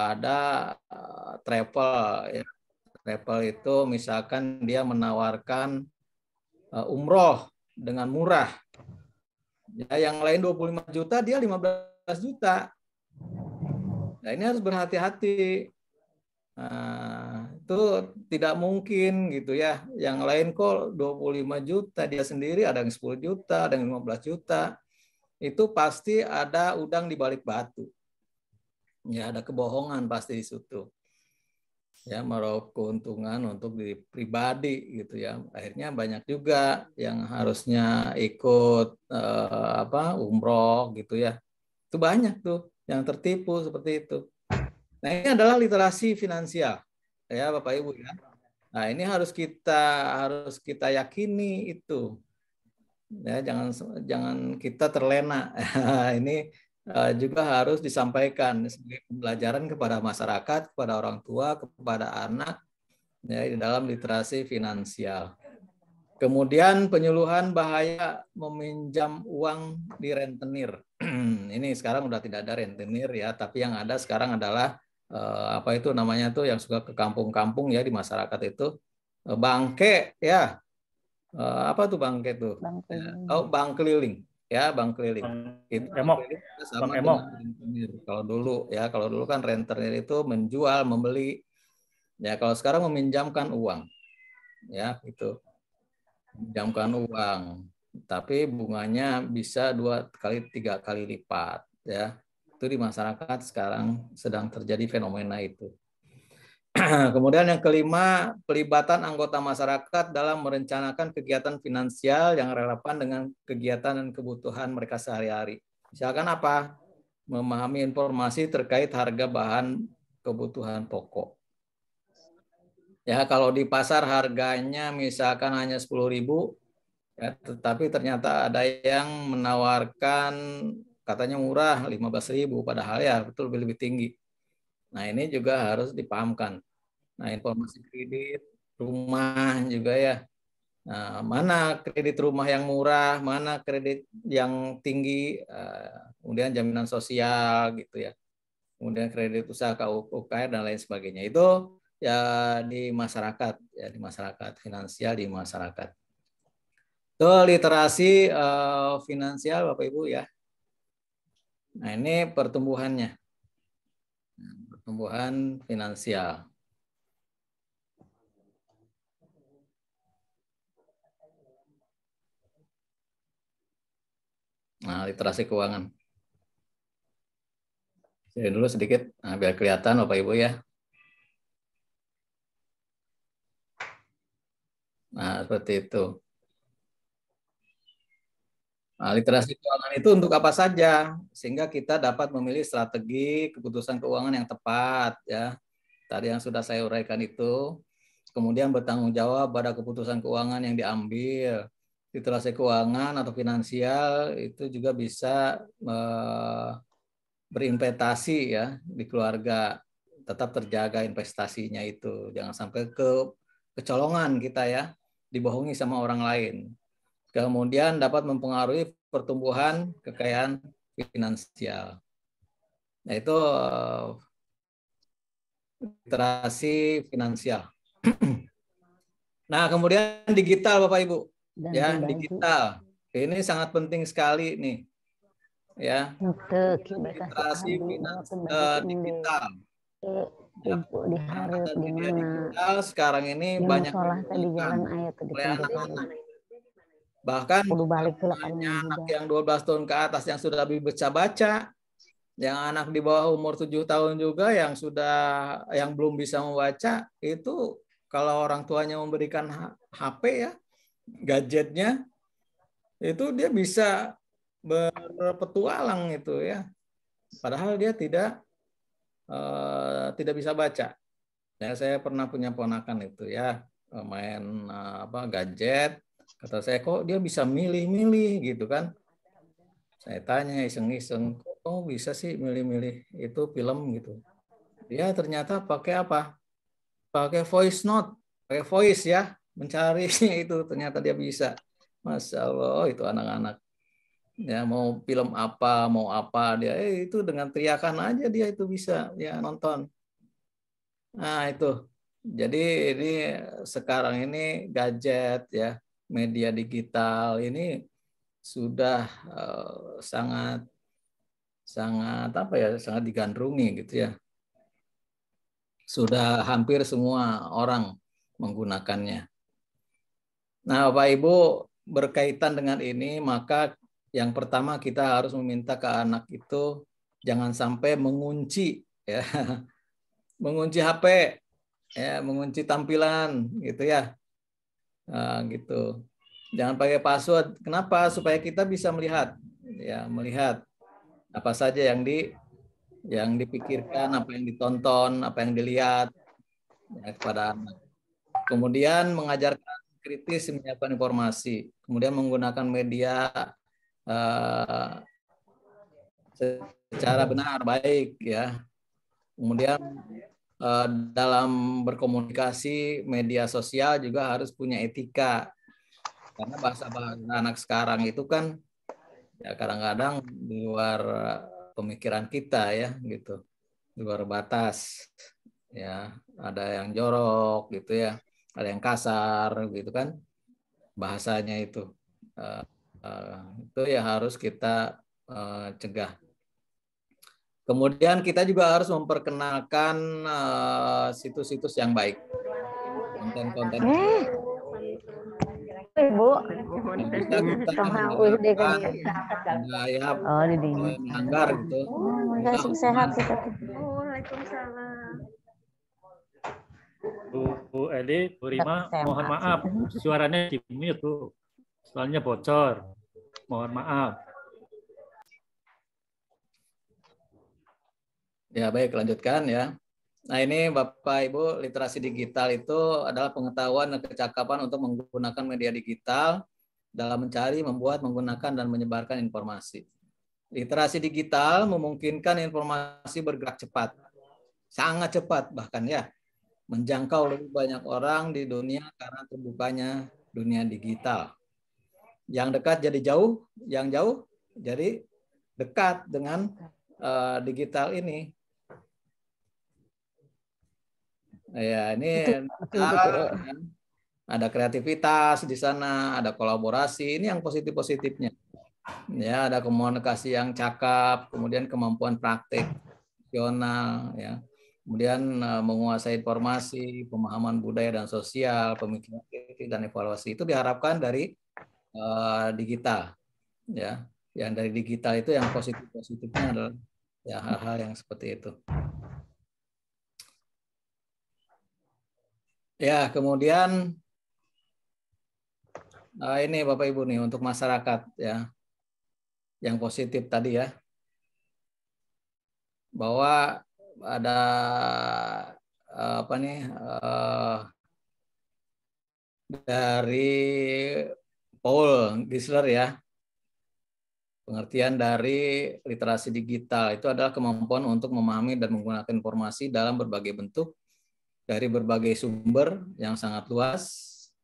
Ada travel ya. Travel itu misalkan dia menawarkan umroh dengan murah. Ya, yang lain 25 juta, dia 15 juta. Nah, ini harus berhati-hati. Nah, itu tidak mungkin gitu ya. Yang lain kok 25 juta, dia sendiri ada yang 10 juta, ada yang 15 juta. Itu pasti ada udang di balik batu. Ya, ada kebohongan pasti di situ. Ya, meraup keuntungan untuk diri pribadi gitu ya. Akhirnya banyak juga yang harusnya ikut umroh gitu ya. Itu banyak tuh yang tertipu seperti itu. Nah, ini adalah literasi finansial ya Bapak Ibu ya. Nah, ini harus kita yakini itu. Ya, jangan kita terlena. Ini juga harus disampaikan sebagai pembelajaran kepada masyarakat, kepada orang tua, kepada anak ya, di dalam literasi finansial. Kemudian penyuluhan bahaya meminjam uang di rentenir. Ini sekarang udah tidak ada rentenir ya, tapi yang ada sekarang adalah apa itu namanya tuh yang suka ke kampung-kampung ya di masyarakat itu bangke ya. Apa tuh bangke tuh? Oh, bank keliling ya, bank keliling. Itu sama dengan rentenir. Kalau dulu kan rentenir itu menjual, membeli. Ya, kalau sekarang meminjamkan uang. Ya, itu. meminjamkan uang, tapi bunganya bisa 2 kali 3 kali lipat ya. Itu di masyarakat sekarang sedang terjadi fenomena itu. Kemudian yang kelima, pelibatan anggota masyarakat dalam merencanakan kegiatan finansial yang relevan dengan kegiatan dan kebutuhan mereka sehari-hari. Misalkan apa? Memahami informasi terkait harga bahan kebutuhan pokok. Ya, kalau di pasar harganya misalkan hanya 10.000, ya, tetapi ternyata ada yang menawarkan katanya murah 15.000, padahal ya betul lebih tinggi. Nah, ini juga harus dipahamkan. Nah, informasi kredit rumah juga ya. Nah, mana kredit rumah yang murah, mana kredit yang tinggi, kemudian jaminan sosial gitu ya. Kemudian kredit usaha UKM dan lain sebagainya. Itu ya di masyarakat, ya di masyarakat, finansial di masyarakat. Itu literasi finansial Bapak Ibu ya. Nah, ini pertumbuhannya. Pertumbuhan finansial. Nah, literasi keuangan. Jadi dulu sedikit, nah, biar kelihatan Bapak Ibu ya. Nah, seperti itu. Nah, literasi keuangan itu untuk apa saja? Sehingga kita dapat memilih strategi keputusan keuangan yang tepat. Ya. Tadi yang sudah saya uraikan itu. Kemudian bertanggung jawab pada keputusan keuangan yang diambil. Literasi keuangan atau finansial itu juga bisa berinvestasi ya di keluarga. Tetap terjaga investasinya itu. Jangan sampai kecolongan kita ya, dibohongi sama orang lain. Kemudian dapat mempengaruhi pertumbuhan kekayaan finansial. Nah, itu literasi finansial. Nah, kemudian digital Bapak Ibu. Ya, digital. Ini sangat penting sekali nih. Ya. Literasi digital. Ya, digital sekarang ini banyak digunakan oleh anak-anak. Bahkan anak yang 12 tahun ke atas yang sudah bisa baca, yang anak di bawah umur 7 tahun juga yang belum bisa membaca, itu kalau orang tuanya memberikan HP ya, gadgetnya, itu dia bisa berpetualang itu ya. Padahal dia tidak bisa baca. Ya, saya pernah punya ponakan itu ya, main gadget. Kata saya, kok dia bisa milih-milih gitu kan. Saya tanya iseng-iseng, kok bisa sih milih-milih itu film gitu. Dia ternyata pakai apa? Pakai voice note, pakai voice ya, mencari itu ternyata dia bisa. Masya Allah, itu anak-anak. Ya mau film apa, mau apa dia, itu dengan teriakan aja dia itu bisa ya nonton. Nah itu. Jadi ini sekarang ini gadget ya, media digital ini sudah sangat sangat digandrungi gitu ya. Sudah hampir semua orang menggunakannya. Nah, Bapak Ibu, berkaitan dengan ini maka yang pertama kita harus meminta ke anak itu jangan sampai mengunci ya. Mengunci HP ya, mengunci tampilan gitu ya. Nah, gitu. Jangan pakai password. Kenapa? Supaya kita bisa melihat apa saja yang dipikirkan, apa yang ditonton, apa yang dilihat ya, kepada anak. Kemudian mengajarkan kritis menyiapkan informasi. Kemudian menggunakan media secara benar, baik ya. Kemudian dalam berkomunikasi media sosial juga harus punya etika. Karena bahasa anak sekarang itu kan ya kadang-kadang di luar pemikiran kita ya gitu, di luar batas ya, ada yang jorok gitu ya, ada yang kasar gitu kan bahasanya itu ya harus kita cegah. Kemudian kita juga harus memperkenalkan situs-situs yang baik, konten-konten Ibu. Bisa kita Sama melakukan ya Oh, di dini. melanggar gitu. Makasih sehat kita. Bu Eli, Bu Rima, mohon maaf, suaranya di mute Bu, soalnya bocor. Mohon maaf. Ya baik, lanjutkan ya. Nah ini Bapak Ibu, literasi digital itu adalah pengetahuan dan kecakapan untuk menggunakan media digital dalam mencari, membuat, menggunakan, dan menyebarkan informasi. Literasi digital memungkinkan informasi bergerak cepat, sangat cepat bahkan ya, menjangkau lebih banyak orang di dunia karena terbukanya dunia digital. Yang dekat jadi jauh, yang jauh jadi dekat dengan digital ini. Ya, ini ada kreativitas di sana, ada kolaborasi, ini yang positif-positifnya. Ya, ada komunikasi yang cakap, kemudian kemampuan praktik, rasional, ya. Kemudian menguasai informasi, pemahaman budaya dan sosial, pemikiran kritis dan evaluasi itu diharapkan dari digital, ya. Yang dari digital itu yang positif-positifnya adalah ya hal-hal yang seperti itu. Ya, kemudian ini Bapak Ibu nih untuk masyarakat ya, yang positif tadi ya, bahwa ada apa nih dari Paul Gisler ya, pengertian dari literasi digital itu adalah kemampuan untuk memahami dan menggunakan informasi dalam berbagai bentuk dari berbagai sumber yang sangat luas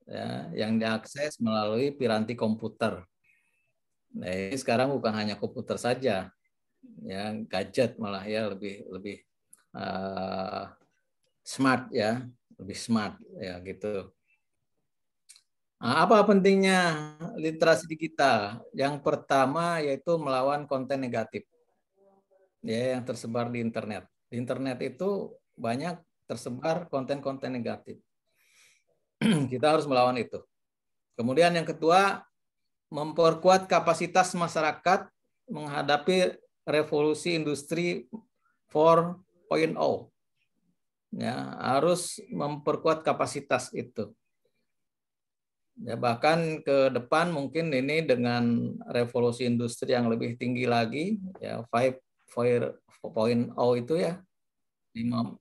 ya, yang diakses melalui piranti komputer. Nah, ini sekarang bukan hanya komputer saja, ya gadget malah ya lebih smart ya, lebih smart ya gitu. Nah, apa pentingnya literasi digital? Yang pertama yaitu melawan konten negatif ya yang tersebar di internet. Di internet itu banyak tersebar konten-konten negatif. Kita harus melawan itu. Kemudian yang kedua, memperkuat kapasitas masyarakat menghadapi revolusi industri 4.0. Ya, harus memperkuat kapasitas itu. Ya, bahkan ke depan mungkin ini dengan revolusi industri yang lebih tinggi lagi, ya 5.0 itu ya 5.0.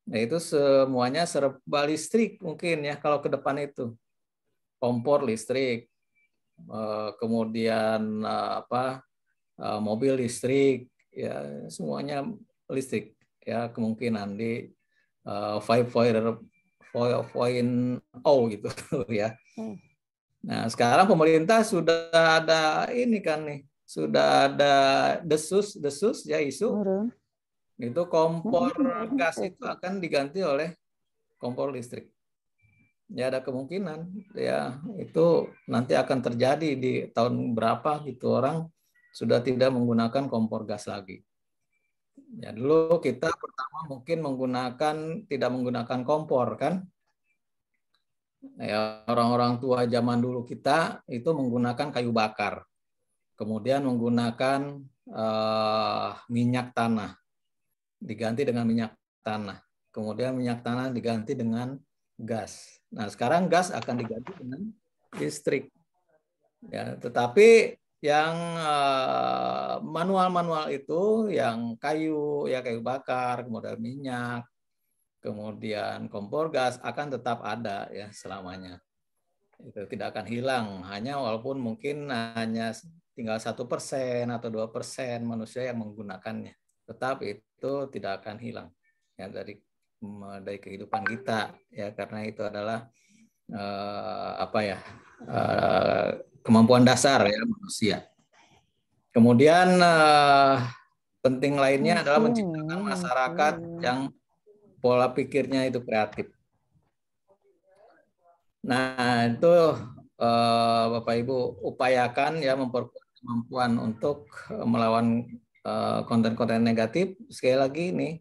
Nah, itu semuanya serba listrik mungkin ya kalau ke depan itu. Kompor listrik, kemudian mobil listrik, ya semuanya listrik ya kemungkinan di 5.0 gitu ya. Nah sekarang pemerintah sudah ada ini kan nih, sudah ada desus ya isu itu kompor gas itu akan diganti oleh kompor listrik. Ya ada kemungkinan ya itu nanti akan terjadi di tahun berapa gitu orang sudah tidak menggunakan kompor gas lagi. Ya dulu kita pertama mungkin tidak menggunakan kompor kan. Ya orang-orang tua zaman dulu kita itu menggunakan kayu bakar. Kemudian menggunakan minyak tanah diganti dengan minyak tanah. Kemudian minyak tanah diganti dengan gas. Nah, sekarang gas akan diganti dengan listrik. Ya, tetapi yang manual-manual itu, yang kayu, ya kayu bakar, kemudian minyak, kemudian kompor gas akan tetap ada ya selamanya. Itu tidak akan hilang. Hanya walaupun mungkin hanya tinggal 1% atau 2% manusia yang menggunakannya, tetap itu tidak akan hilang ya dari kehidupan kita ya karena itu adalah kemampuan dasar ya manusia. Kemudian penting lainnya adalah menciptakan masyarakat yang pola pikirnya itu kreatif. Nah itu Bapak Ibu upayakan ya memperkuat kemampuan untuk melawan konten-konten negatif. Sekali lagi nih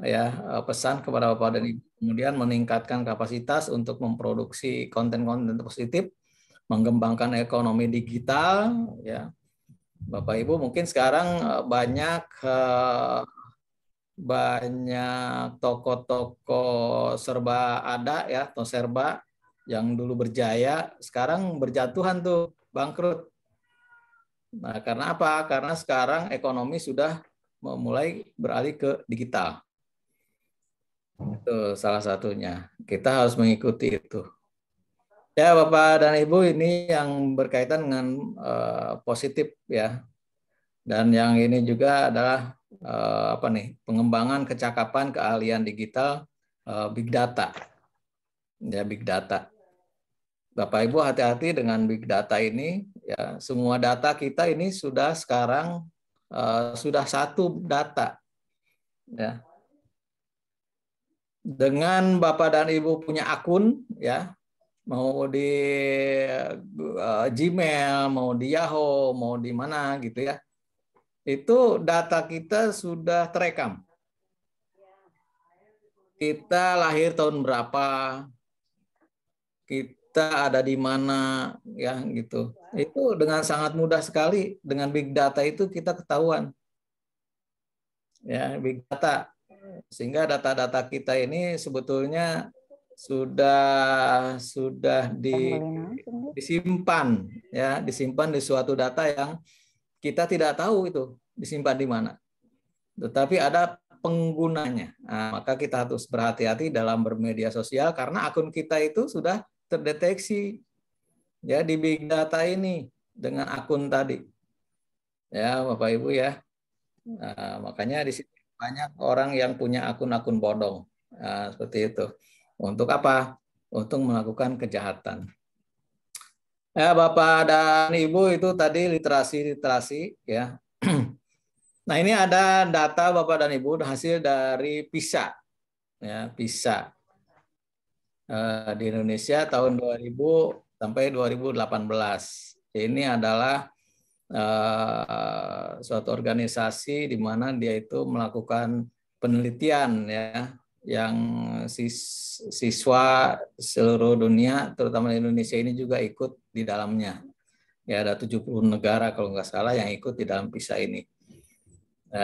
ya pesan kepada Bapak dan Ibu, kemudian meningkatkan kapasitas untuk memproduksi konten-konten positif, mengembangkan ekonomi digital, ya. Bapak Ibu mungkin sekarang banyak toko-toko serba ada ya, atau serba yang dulu berjaya, sekarang berjatuhan tuh, bangkrut. Nah, karena apa? Karena sekarang ekonomi sudah mulai beralih ke digital. Itu salah satunya. Kita harus mengikuti itu. Ya, Bapak dan Ibu, ini yang berkaitan dengan positif ya. Dan yang ini juga adalah apa nih? Pengembangan kecakapan keahlian digital big data. Ya, big data. Bapak Ibu hati-hati dengan big data ini ya. Semua data kita ini sudah sekarang sudah satu data. Ya. Dengan Bapak dan Ibu punya akun ya, mau di Gmail, mau di Yahoo, mau di mana gitu ya, itu data kita sudah terekam. Kita lahir tahun berapa, kita ada di mana, ya gitu. Itu dengan sangat mudah sekali dengan big data itu kita ketahuan. Ya, big data. Sehingga data-data kita ini sebetulnya sudah disimpan ya, disimpan di suatu data yang kita tidak tahu itu disimpan di mana. Tetapi ada penggunanya. Nah, maka kita harus berhati-hati dalam bermedia sosial karena akun kita itu sudah terdeteksi ya di big data ini dengan akun tadi. Ya, Bapak Ibu ya. Nah, makanya di sini banyak orang yang punya akun-akun bodong. Nah, seperti itu. Untuk apa? Untuk melakukan kejahatan. Ya, Bapak dan Ibu itu tadi literasi ya. Nah, ini ada data Bapak dan Ibu hasil dari PISA. Ya, PISA. Di Indonesia tahun 2000 sampai 2018. Ini adalah suatu organisasi di mana dia itu melakukan penelitian ya, yang siswa seluruh dunia terutama di Indonesia ini juga ikut di dalamnya. Ya, ada 70 negara kalau nggak salah yang ikut di dalam PISA ini.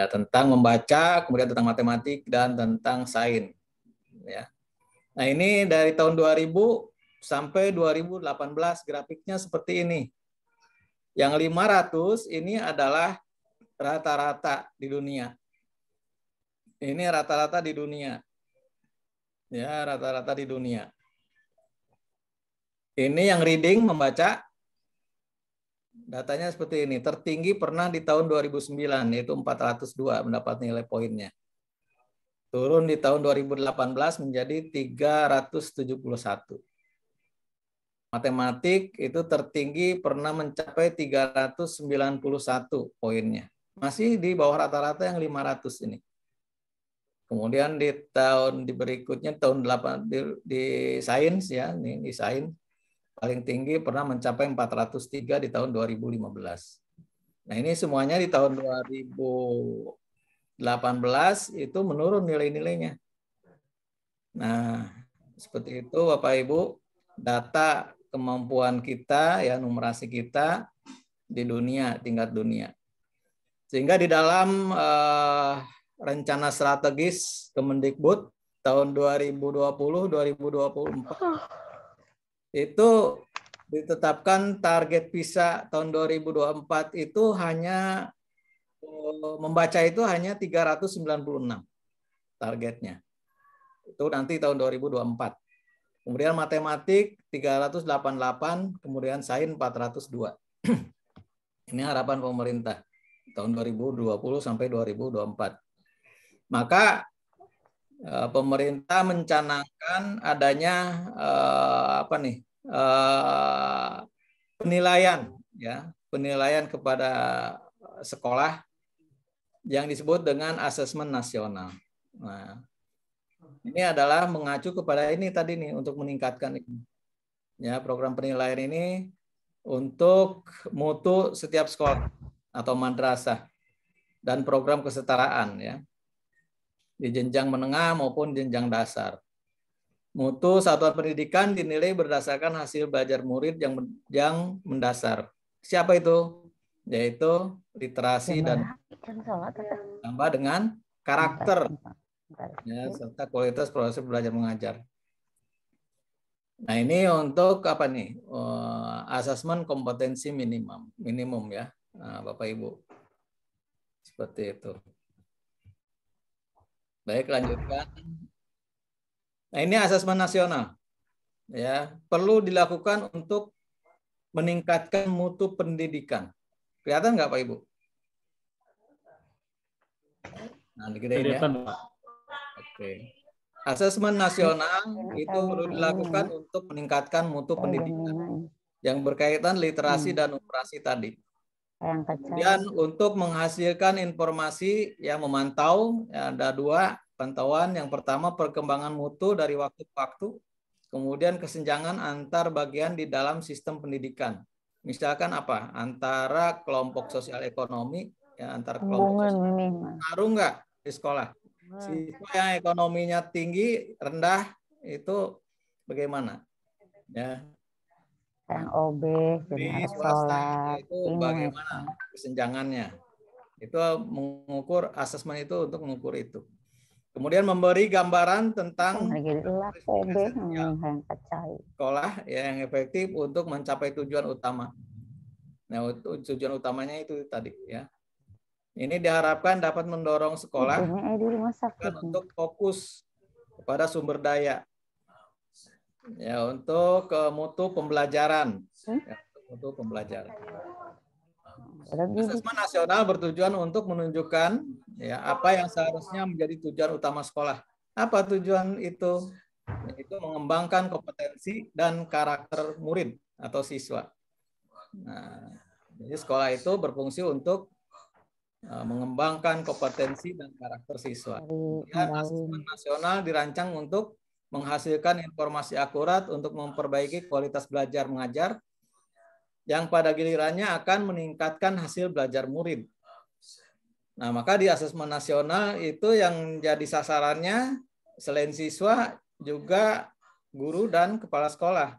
Tentang membaca, kemudian tentang matematik dan tentang sains ya. Nah, ini dari tahun 2000 sampai 2018 grafiknya seperti ini. Yang 500 ini adalah rata-rata di dunia. Ini rata-rata di dunia. Ya, rata-rata di dunia. Ini yang reading, membaca. Datanya seperti ini. Tertinggi pernah di tahun 2009, yaitu 402 mendapat nilai poinnya. Turun di tahun 2018 menjadi 371. Matematik itu tertinggi pernah mencapai 391 poinnya. Masih di bawah rata-rata yang 500 ini. Kemudian di tahun berikutnya tahun 8 di sains ya, nih di sains paling tinggi pernah mencapai 403 di tahun 2015. Nah, ini semuanya di tahun 2018 itu menurun nilai-nilainya. Nah, seperti itu Bapak Ibu, data kemampuan kita ya, numerasi kita di dunia, tingkat dunia. Sehingga di dalam rencana strategis Kemendikbud tahun 2020-2024 itu ditetapkan target PISA tahun 2024 itu hanya membaca itu hanya 396 targetnya. Itu nanti tahun 2024. Kemudian matematik 388, kemudian sains 402. Ini harapan pemerintah tahun 2020 sampai 2024. Maka pemerintah mencanangkan adanya penilaian ya, penilaian kepada sekolah yang disebut dengan asesmen nasional. Nah, ini adalah mengacu kepada ini tadi nih untuk meningkatkan ini. Ya, program penilaian ini untuk mutu setiap sekolah atau madrasah dan program kesetaraan ya. di jenjang menengah maupun jenjang dasar. Mutu satuan pendidikan dinilai berdasarkan hasil belajar murid yang mendasar. Siapa itu? Yaitu literasi dan tambah dengan karakter, ya, serta kualitas proses belajar mengajar. Nah, ini untuk apa nih? Asesmen kompetensi minimum ya, nah, Bapak Ibu. Seperti itu. Baik, lanjutkan. Nah, ini asesmen nasional. Ya, perlu dilakukan untuk meningkatkan mutu pendidikan. Kelihatan nggak, Pak Ibu? Nah, digedein ya. Oke. Asesmen nasional itu perlu dilakukan untuk meningkatkan mutu pendidikan yang berkaitan literasi dan numerasi tadi. Kemudian untuk menghasilkan informasi yang memantau, ya, ada 2 pantauan. Yang pertama perkembangan mutu dari waktu ke waktu, kemudian kesenjangan antar bagian di dalam sistem pendidikan. Misalkan apa? Antara kelompok sosial ekonomi, ya, antara kelompok sosial ngaruh nggak di sekolah? Siswa yang ekonominya tinggi, rendah, itu bagaimana? Ya. Yang OB, Di swasta itu bagaimana kesenjangannya? Itu mengukur, asesmen itu untuk mengukur itu. Kemudian memberi gambaran tentang sekolah yang efektif untuk mencapai tujuan utama. Nah, tujuan utamanya itu tadi ya. Ini diharapkan dapat mendorong sekolah untuk fokus kepada sumber daya, ya, untuk mutu pembelajaran, ya, mutu pembelajaran. Asesmen nasional bertujuan untuk menunjukkan, ya, apa yang seharusnya menjadi tujuan utama sekolah. Apa tujuan itu? Yaitu mengembangkan kompetensi dan karakter murid atau siswa. Nah, jadi sekolah itu berfungsi untuk mengembangkan kompetensi dan karakter siswa. Kemudian asesmen nasional dirancang untuk menghasilkan informasi akurat untuk memperbaiki kualitas belajar mengajar yang pada gilirannya akan meningkatkan hasil belajar murid. Nah, maka di asesmen nasional itu yang jadi sasarannya selain siswa juga guru dan kepala sekolah.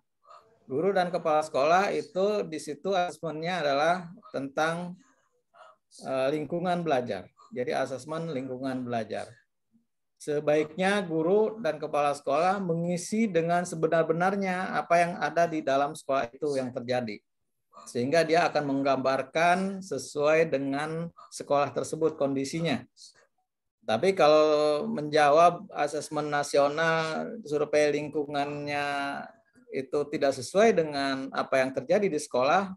Guru dan kepala sekolah itu di situ asesmennya adalah tentang lingkungan belajar. Jadi asesmen lingkungan belajar. Sebaiknya guru dan kepala sekolah mengisi dengan sebenar-benarnya apa yang ada di dalam sekolah itu yang terjadi. Sehingga dia akan menggambarkan sesuai dengan sekolah tersebut kondisinya. Tapi kalau menjawab asesmen nasional, survei lingkungannya itu tidak sesuai dengan apa yang terjadi di sekolah,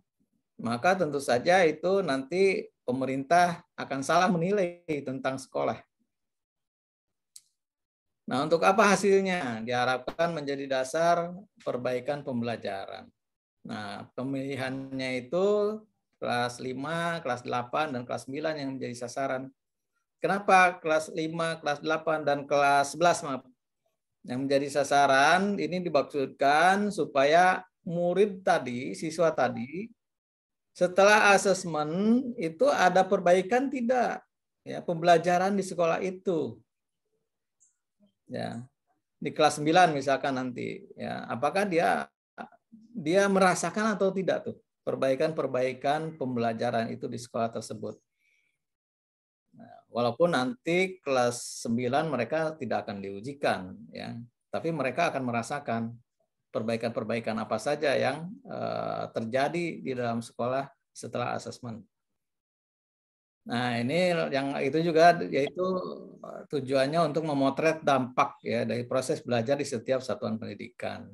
maka tentu saja itu nanti pemerintah akan salah menilai tentang sekolah. Nah, untuk apa hasilnya? Diharapkan menjadi dasar perbaikan pembelajaran. Nah, pemilihannya itu kelas 5, kelas 8, dan kelas 9 yang menjadi sasaran. Kenapa kelas 5, kelas 8, dan kelas 11, maaf, yang menjadi sasaran? Ini dimaksudkan supaya murid tadi, siswa tadi, setelah asesmen itu ada perbaikan tidak, ya, pembelajaran di sekolah itu, ya, di kelas 9 misalkan nanti, ya, apakah dia merasakan atau tidak tuh perbaikan pembelajaran itu di sekolah tersebut. Nah, walaupun nanti kelas 9 mereka tidak akan diujikan, ya, tapi mereka akan merasakan perbaikan apa saja yang terjadi di dalam sekolah setelah asesmen. Nah, ini yang itu juga yaitu tujuannya untuk memotret dampak, ya, dari proses belajar di setiap satuan pendidikan.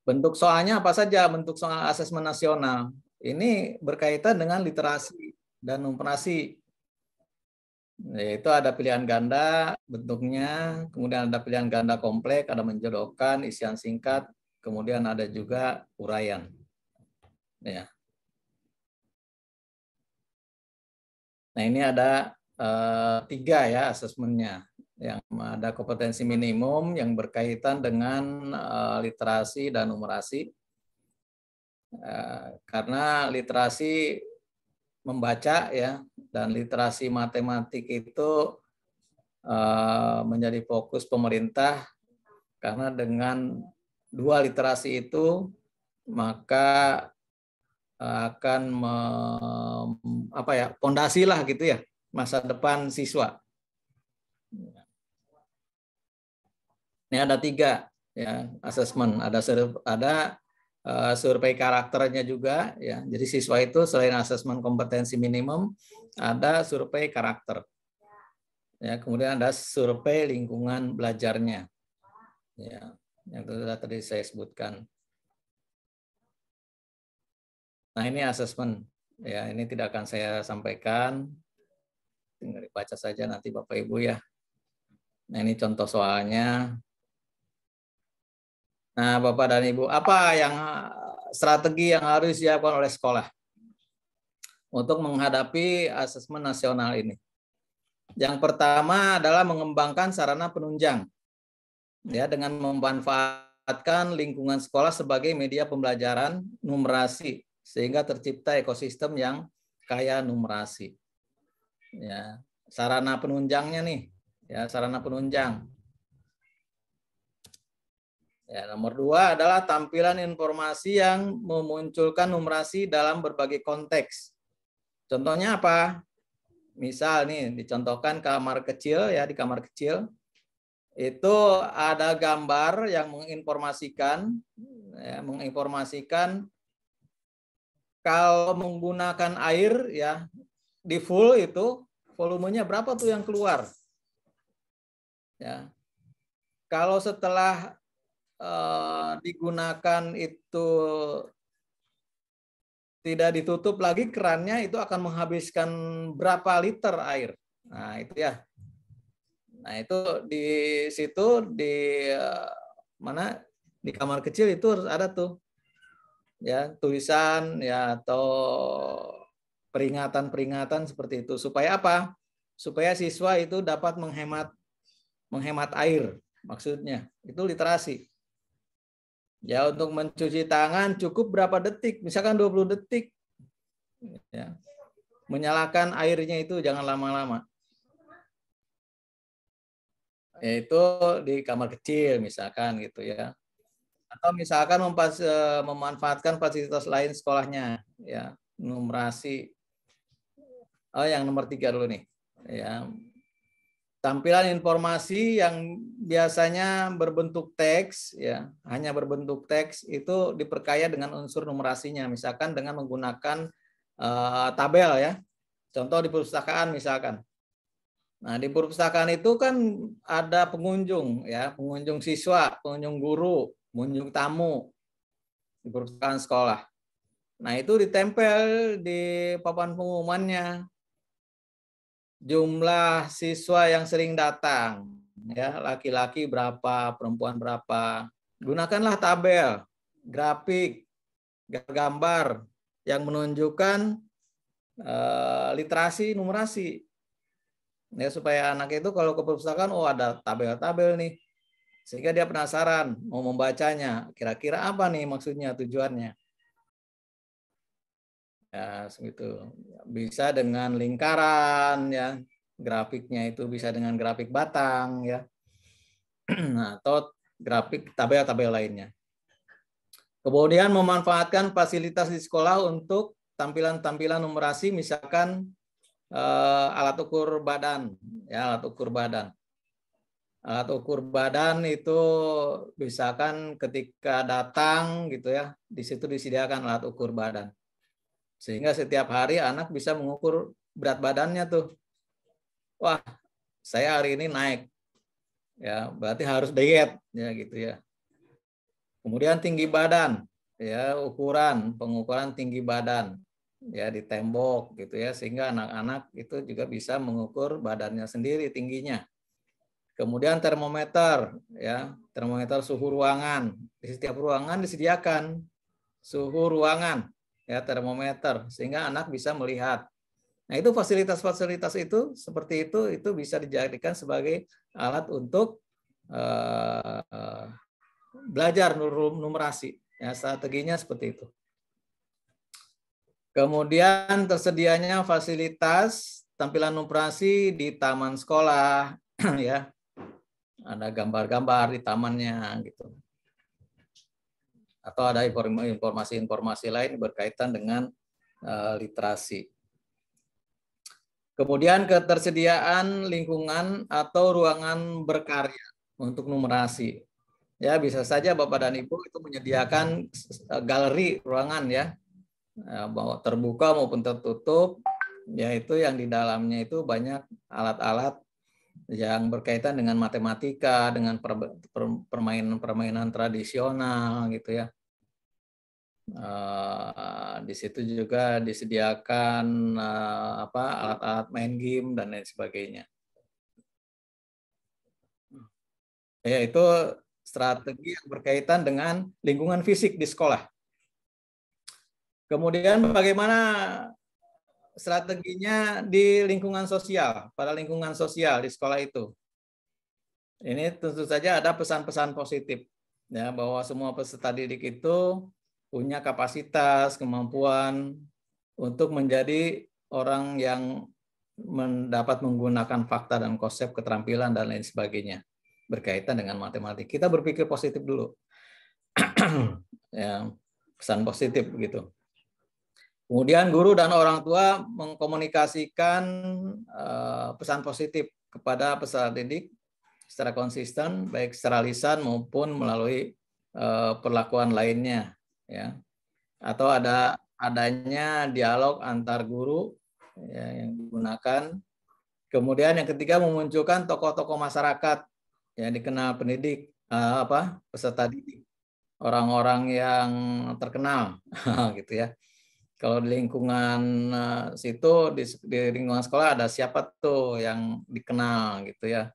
Bentuk soalnya apa saja? Bentuk soal asesmen nasional ini berkaitan dengan literasi dan numerasi. Yaitu ada pilihan ganda bentuknya, kemudian ada pilihan ganda kompleks, ada menjodohkan, isian singkat, kemudian ada juga uraian. Ya. Nah, ini ada 3 ya asesmennya. Yang ada kompetensi minimum yang berkaitan dengan literasi dan numerasi. Karena literasi membaca, ya, dan literasi matematik itu menjadi fokus pemerintah, karena dengan 2 literasi itu maka akan fondasi lah gitu ya masa depan siswa. Ini ada 3 ya asesmen, ada survei karakternya juga ya. Jadi siswa itu selain asesmen kompetensi minimum, ada survei karakter. Ya, kemudian ada survei lingkungan belajarnya. Ya, yang tadi saya sebutkan. Nah, ini asesmen. Ya, ini tidak akan saya sampaikan. Tinggal dibaca saja nanti Bapak Ibu ya. Nah, ini contoh soalnya. Nah, Bapak dan Ibu, apa yang strategi yang harus disiapkan oleh sekolah untuk menghadapi asesmen nasional ini? Yang pertama adalah mengembangkan sarana penunjang, ya, dengan memanfaatkan lingkungan sekolah sebagai media pembelajaran numerasi sehingga tercipta ekosistem yang kaya numerasi. Ya, sarana penunjangnya nih, ya, sarana penunjang. Ya, nomor 2 adalah tampilan informasi yang memunculkan numerasi dalam berbagai konteks. Contohnya apa? Misal nih dicontohkan kamar kecil ya, di kamar kecil itu ada gambar yang menginformasikan kalau menggunakan air ya di full itu volumenya berapa tuh yang keluar. Ya. Kalau setelah digunakan itu tidak ditutup lagi kerannya, itu akan menghabiskan berapa liter air. Nah, itu ya. Nah, itu di situ di mana di kamar kecil itu harus ada tuh ya tulisan ya atau peringatan-peringatan seperti itu supaya apa? Supaya siswa itu dapat menghemat air. Maksudnya, itu literasi. Ya, untuk mencuci tangan cukup berapa detik? Misalkan 20 detik. Ya. Menyalakan airnya itu jangan lama-lama. Yaitu di kamar kecil misalkan gitu ya. Atau misalkan memanfaatkan fasilitas lain sekolahnya ya, numerasi. Oh, yang nomor 3 dulu nih. Ya. Tampilan informasi yang biasanya berbentuk teks, ya hanya berbentuk teks itu diperkaya dengan unsur numerasinya, misalkan dengan menggunakan tabel ya. Contoh di perpustakaan misalkan. Nah di perpustakaan itu kan ada pengunjung ya, pengunjung siswa, pengunjung guru, pengunjung tamu di perpustakaan sekolah. Nah itu ditempel di papan pengumumannya. Jumlah siswa yang sering datang, ya laki-laki berapa, perempuan berapa. Gunakanlah tabel, grafik, gambar yang menunjukkan literasi numerasi. Ya supaya anak itu kalau ke perpustakaan, oh ada tabel-tabel nih, sehingga dia penasaran mau membacanya. Kira-kira apa nih maksudnya, tujuannya? Ya, segitu. Bisa dengan lingkaran ya, grafiknya itu bisa dengan grafik batang ya. Nah, atau grafik tabel-tabel lainnya. Kemudian memanfaatkan fasilitas di sekolah untuk tampilan-tampilan numerasi, misalkan alat ukur badan ya, alat ukur badan. Alat ukur badan itu misalkan ketika datang gitu ya, di situ disediakan alat ukur badan. Sehingga setiap hari anak bisa mengukur berat badannya tuh. Wah, saya hari ini naik. Ya, berarti harus diet ya gitu ya. Kemudian tinggi badan, ya pengukuran tinggi badan ya di tembok gitu ya, sehingga anak-anak itu juga bisa mengukur badannya sendiri tingginya. Kemudian termometer ya, termometer suhu ruangan. Di setiap ruangan disediakan suhu ruangan ya, termometer, sehingga anak bisa melihat. Nah, itu fasilitas-fasilitas itu seperti itu bisa dijadikan sebagai alat untuk belajar numerasi. Ya, strateginya seperti itu. Kemudian tersedianya fasilitas tampilan numerasi di taman sekolah, ya. Ada gambar-gambar di tamannya gitu. Atau ada informasi-informasi lain berkaitan dengan literasi. Kemudian ketersediaan lingkungan atau ruangan berkarya untuk numerasi. Ya, bisa saja Bapak dan Ibu itu menyediakan galeri ruangan ya, terbuka maupun tertutup, yaitu yang di dalamnya itu banyak alat-alat yang berkaitan dengan matematika, dengan permainan-permainan tradisional gitu ya. Di situ juga disediakan alat-alat main game dan lain sebagainya. Yaitu strategi yang berkaitan dengan lingkungan fisik di sekolah. Kemudian bagaimana strateginya di lingkungan sosial, pada lingkungan sosial di sekolah itu. Ini tentu saja ada pesan-pesan positif ya, bahwa semua peserta didik itu punya kapasitas, kemampuan untuk menjadi orang yang dapat menggunakan fakta dan konsep, keterampilan dan lain sebagainya berkaitan dengan matematik. Kita berpikir positif dulu. Ya, pesan positif begitu. Kemudian guru dan orang tua mengkomunikasikan pesan positif kepada peserta didik secara konsisten, baik secara lisan maupun melalui perlakuan lainnya, ya. Atau adanya dialog antar guru ya, yang digunakan. Kemudian yang ketiga memunculkan tokoh-tokoh masyarakat yang dikenal pendidik, peserta didik, orang-orang yang terkenal, gitu ya. Kalau di lingkungan situ, di lingkungan sekolah ada siapa tuh yang dikenal gitu ya,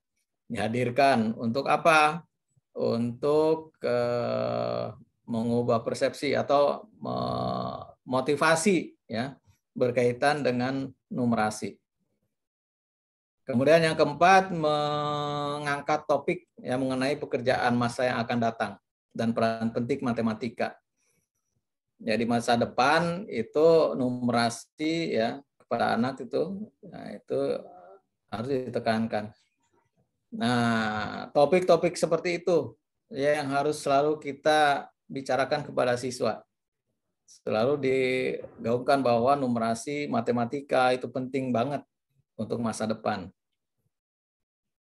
dihadirkan untuk apa? Untuk mengubah persepsi atau motivasi ya berkaitan dengan numerasi. Kemudian yang keempat, mengangkat topik yang mengenai pekerjaan masa yang akan datang dan peran penting matematika. Jadi masa depan itu numerasi ya kepada anak itu, nah, itu harus ditekankan. Nah, topik-topik seperti itu ya yang harus selalu kita bicarakan kepada siswa. Selalu digaungkan bahwa numerasi matematika itu penting banget untuk masa depan.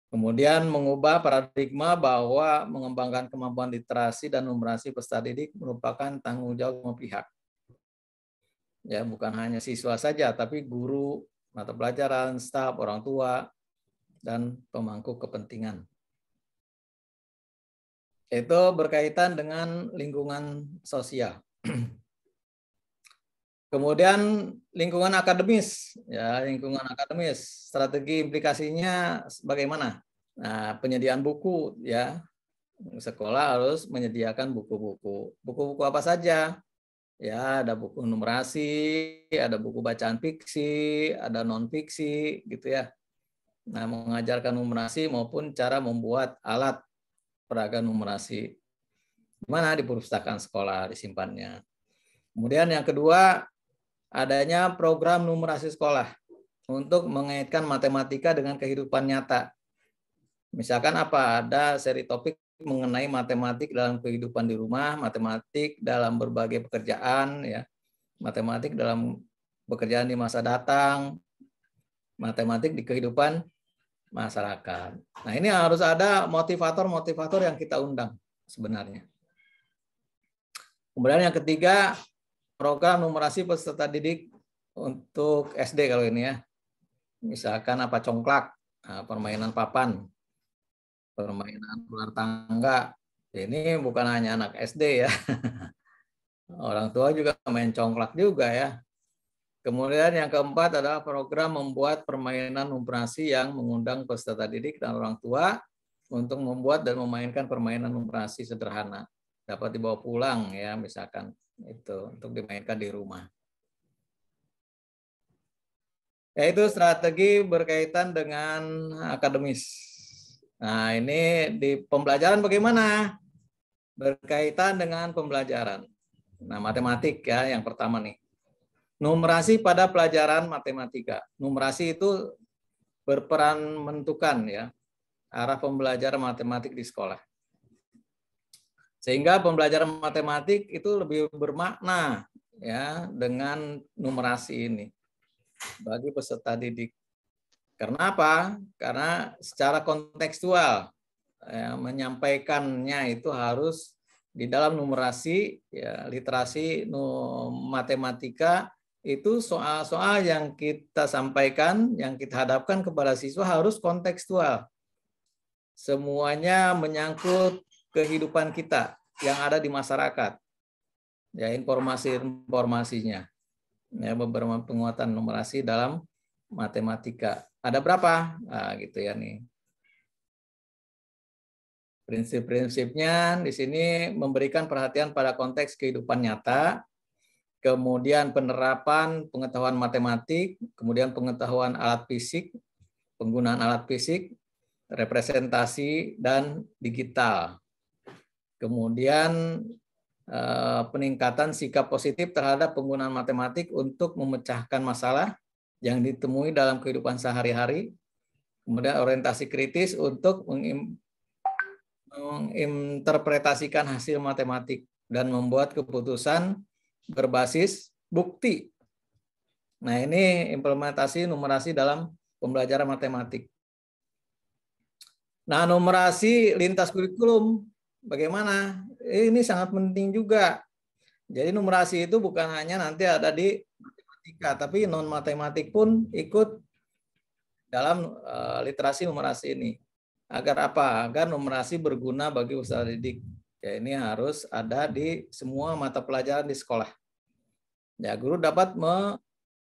Kemudian mengubah paradigma bahwa mengembangkan kemampuan literasi dan numerasi peserta didik merupakan tanggung jawab semua pihak. Ya, bukan hanya siswa saja, tapi guru, mata pelajaran, staf, orang tua, dan pemangku kepentingan. Itu berkaitan dengan lingkungan sosial. Kemudian lingkungan akademis, ya lingkungan akademis, strategi implikasinya bagaimana? Nah, penyediaan buku, ya sekolah harus menyediakan buku-buku. Buku-buku apa saja? Ya, ada buku numerasi, ada buku bacaan fiksi, ada non fiksi, gitu ya. Nah, mengajarkan numerasi maupun cara membuat alat peraga numerasi. Di mana? Di perpustakaan sekolah disimpannya. Kemudian yang kedua, adanya program numerasi sekolah untuk mengaitkan matematika dengan kehidupan nyata. Misalkan apa? Ada seri topik mengenai matematik dalam kehidupan di rumah, matematik dalam berbagai pekerjaan, ya, matematik dalam pekerjaan di masa datang, matematik di kehidupan masyarakat. Nah, ini harus ada motivator-motivator yang kita undang sebenarnya. Kemudian yang ketiga, program numerasi peserta didik untuk SD kalau ini ya. Misalkan apa congklak, permainan papan, permainan ular tangga. Ini bukan hanya anak SD ya. Orang tua juga main congklak juga ya. Kemudian yang keempat adalah program membuat permainan numerasi yang mengundang peserta didik dan orang tua untuk membuat dan memainkan permainan numerasi sederhana. Dapat dibawa pulang ya, misalkan itu untuk dimainkan di rumah. Yaitu strategi berkaitan dengan akademis. Nah, ini di pembelajaran bagaimana? Berkaitan dengan pembelajaran. Nah, matematik ya yang pertama nih. Numerasi pada pelajaran matematika. Numerasi itu berperan menentukan ya arah pembelajaran matematik di sekolah. Sehingga pembelajaran matematik itu lebih bermakna ya dengan numerasi ini bagi peserta didik. Karena apa? Karena secara kontekstual ya, menyampaikannya itu harus di dalam numerasi, ya, literasi matematika itu soal-soal yang kita sampaikan, yang kita hadapkan kepada siswa harus kontekstual. Semuanya menyangkut kehidupan kita yang ada di masyarakat. Ya, informasi-informasinya. Ya, beberapa penguatan numerasi dalam matematika. Ada berapa? Nah, gitu ya nih. Prinsip-prinsipnya di sini memberikan perhatian pada konteks kehidupan nyata, kemudian penerapan pengetahuan matematik, kemudian pengetahuan alat fisik, penggunaan alat fisik, representasi, dan digital. Kemudian peningkatan sikap positif terhadap penggunaan matematik untuk memecahkan masalah yang ditemui dalam kehidupan sehari-hari, kemudian orientasi kritis untuk menginterpretasikan hasil matematik dan membuat keputusan berbasis bukti. Nah, ini implementasi numerasi dalam pembelajaran matematik. Nah, numerasi lintas kurikulum bagaimana? Ini sangat penting juga. Jadi numerasi itu bukan hanya nanti ada di matematika, tapi non matematik pun ikut dalam literasi numerasi ini. Agar apa? Agar numerasi berguna bagi usaha didik. Ya, ini harus ada di semua mata pelajaran di sekolah. Ya, guru dapat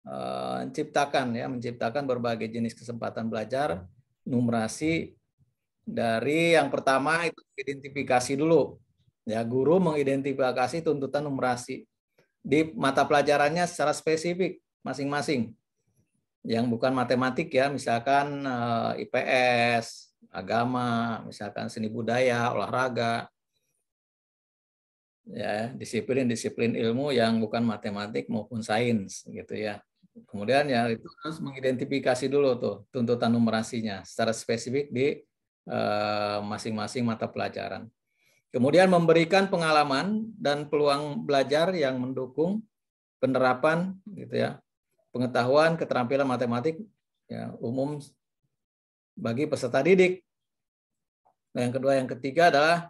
menciptakan berbagai jenis kesempatan belajar numerasi. Dari yang pertama itu identifikasi dulu. Ya, guru mengidentifikasi tuntutan numerasi di mata pelajarannya secara spesifik masing-masing. Yang bukan matematik ya, misalkan IPS, agama, misalkan seni budaya, olahraga. Ya, disiplin-disiplin ilmu yang bukan matematik maupun sains gitu ya. Kemudian ya itu harus mengidentifikasi dulu tuh tuntutan numerasinya secara spesifik di masing-masing mata pelajaran. Kemudian memberikan pengalaman dan peluang belajar yang mendukung penerapan gitu ya, pengetahuan keterampilan matematik ya, umum bagi peserta didik. Nah, yang kedua, yang ketiga adalah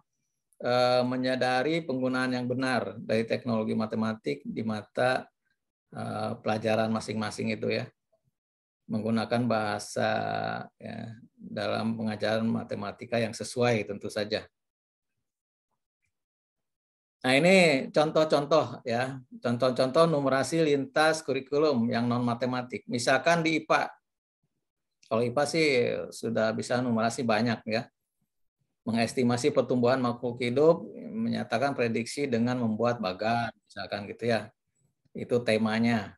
menyadari penggunaan yang benar dari teknologi matematik di mata pelajaran masing-masing itu ya, menggunakan bahasa ya, dalam pengajaran matematika yang sesuai tentu saja. Nah, ini contoh-contoh ya, contoh-contoh numerasi lintas kurikulum yang non matematik. Misalkan di IPA, kalau IPA sih sudah bisa numerasi banyak ya. Mengestimasi pertumbuhan makhluk hidup, menyatakan prediksi dengan membuat bagan, misalkan gitu ya. Itu temanya.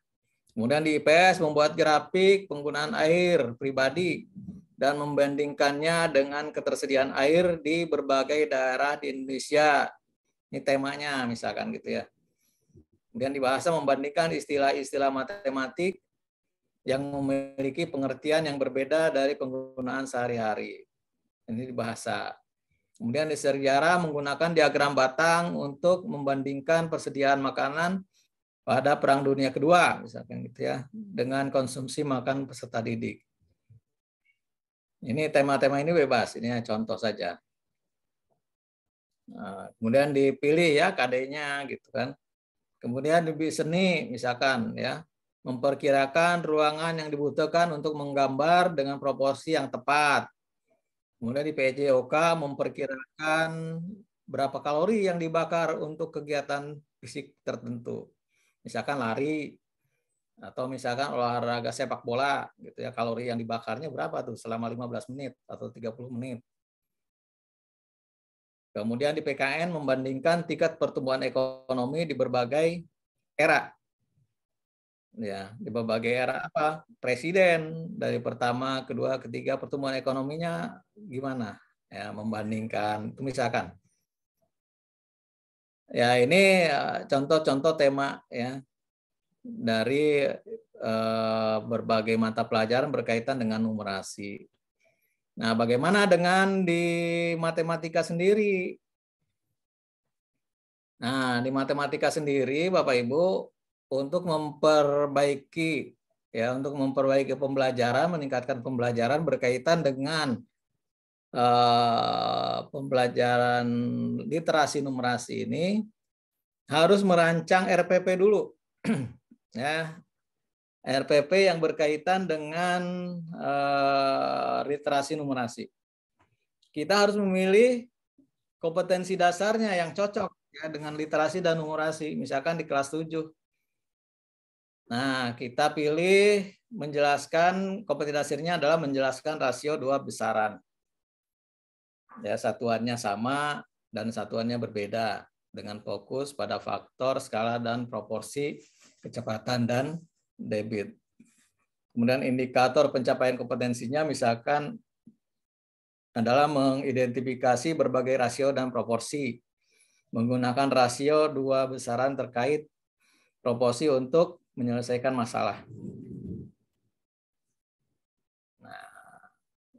Kemudian di IPS membuat grafik penggunaan air pribadi dan membandingkannya dengan ketersediaan air di berbagai daerah di Indonesia. Ini temanya misalkan gitu ya. Kemudian di bahasa membandingkan istilah-istilah matematik yang memiliki pengertian yang berbeda dari penggunaan sehari-hari. Ini di bahasa. Kemudian di sejarah menggunakan diagram batang untuk membandingkan persediaan makanan pada Perang Dunia Kedua, misalkan gitu ya, dengan konsumsi makan peserta didik. Ini tema-tema ini bebas, ini contoh saja. Nah, kemudian dipilih ya KD-nya gitu kan. Kemudian di seni misalkan ya, memperkirakan ruangan yang dibutuhkan untuk menggambar dengan proporsi yang tepat. Kemudian di PJOK memperkirakan berapa kalori yang dibakar untuk kegiatan fisik tertentu. Misalkan lari atau misalkan olahraga sepak bola gitu ya, kalori yang dibakarnya berapa tuh selama 15 menit atau 30 menit. Kemudian di PKN membandingkan tingkat pertumbuhan ekonomi di berbagai era. Ya, di berbagai era apa? Presiden dari pertama, kedua, ketiga pertumbuhan ekonominya gimana? Ya, membandingkan itu misalkan. Ya, ini contoh-contoh tema ya dari berbagai mata pelajaran berkaitan dengan numerasi. Nah, bagaimana dengan di matematika sendiri? Nah, di matematika sendiri, Bapak Ibu, untuk memperbaiki pembelajaran, meningkatkan pembelajaran berkaitan dengan pembelajaran literasi numerasi ini harus merancang RPP dulu, ya, RPP yang berkaitan dengan literasi numerasi. Kita harus memilih kompetensi dasarnya yang cocok ya dengan literasi dan numerasi, misalkan di kelas 7. Nah, kita pilih menjelaskan kompetensi dasarnya adalah menjelaskan rasio 2 besaran. Ya, satuannya sama dan satuannya berbeda dengan fokus pada faktor, skala, dan proporsi kecepatan dan debit. Kemudian indikator pencapaian kompetensinya misalkan adalah mengidentifikasi berbagai rasio dan proporsi, menggunakan rasio 2 besaran terkait proporsi untuk menyelesaikan masalah.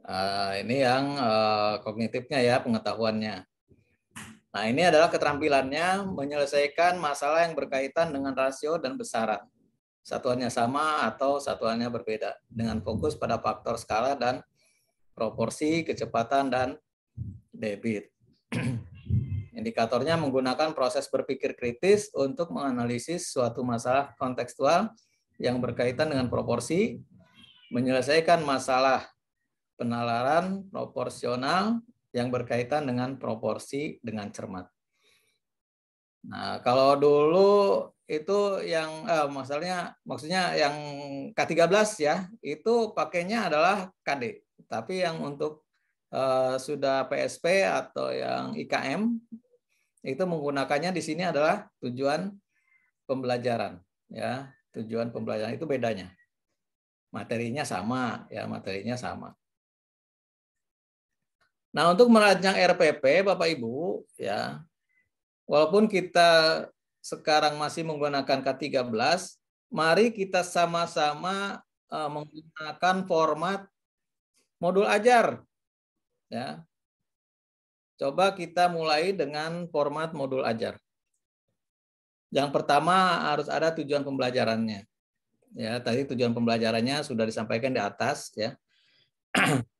Nah, ini yang kognitifnya ya, pengetahuannya. Nah, ini adalah keterampilannya menyelesaikan masalah yang berkaitan dengan rasio dan besaran. Satuannya sama atau satuannya berbeda dengan fokus pada faktor skala dan proporsi kecepatan dan debit. Indikatornya menggunakan proses berpikir kritis untuk menganalisis suatu masalah kontekstual yang berkaitan dengan proporsi, menyelesaikan masalah penalaran proporsional yang berkaitan dengan proporsi dengan cermat. Nah, kalau dulu itu yang maksudnya yang K13 ya, itu pakainya adalah KD. Tapi yang untuk sudah PSP atau yang IKM itu menggunakannya di sini adalah tujuan pembelajaran ya. Tujuan pembelajaran itu bedanya. Materinya sama ya, materinya sama. Nah, untuk merancang RPP Bapak Ibu ya, walaupun kita sekarang masih menggunakan K13, mari kita sama-sama menggunakan format modul ajar. Ya. Coba kita mulai dengan format modul ajar. Yang pertama harus ada tujuan pembelajarannya. Ya, tadi tujuan pembelajarannya sudah disampaikan di atas ya.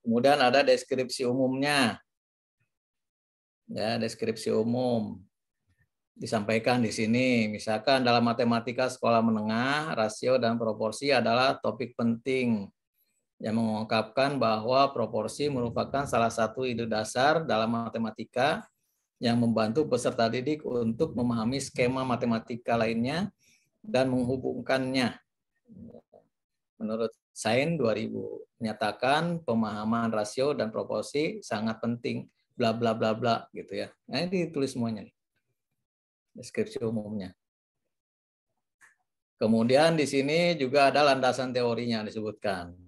Kemudian ada deskripsi umumnya. Ya, deskripsi umum disampaikan di sini. Misalkan dalam matematika sekolah menengah, rasio dan proporsi adalah topik penting yang mengungkapkan bahwa proporsi merupakan salah satu ide dasar dalam matematika yang membantu peserta didik untuk memahami skema matematika lainnya dan menghubungkannya. Menurut Sain 2000 menyatakan pemahaman rasio dan proporsi sangat penting, bla bla bla bla gitu ya. Nah, ini ditulis semuanya nih. Deskripsi umumnya. Kemudian di sini juga ada landasan teorinya disebutkan.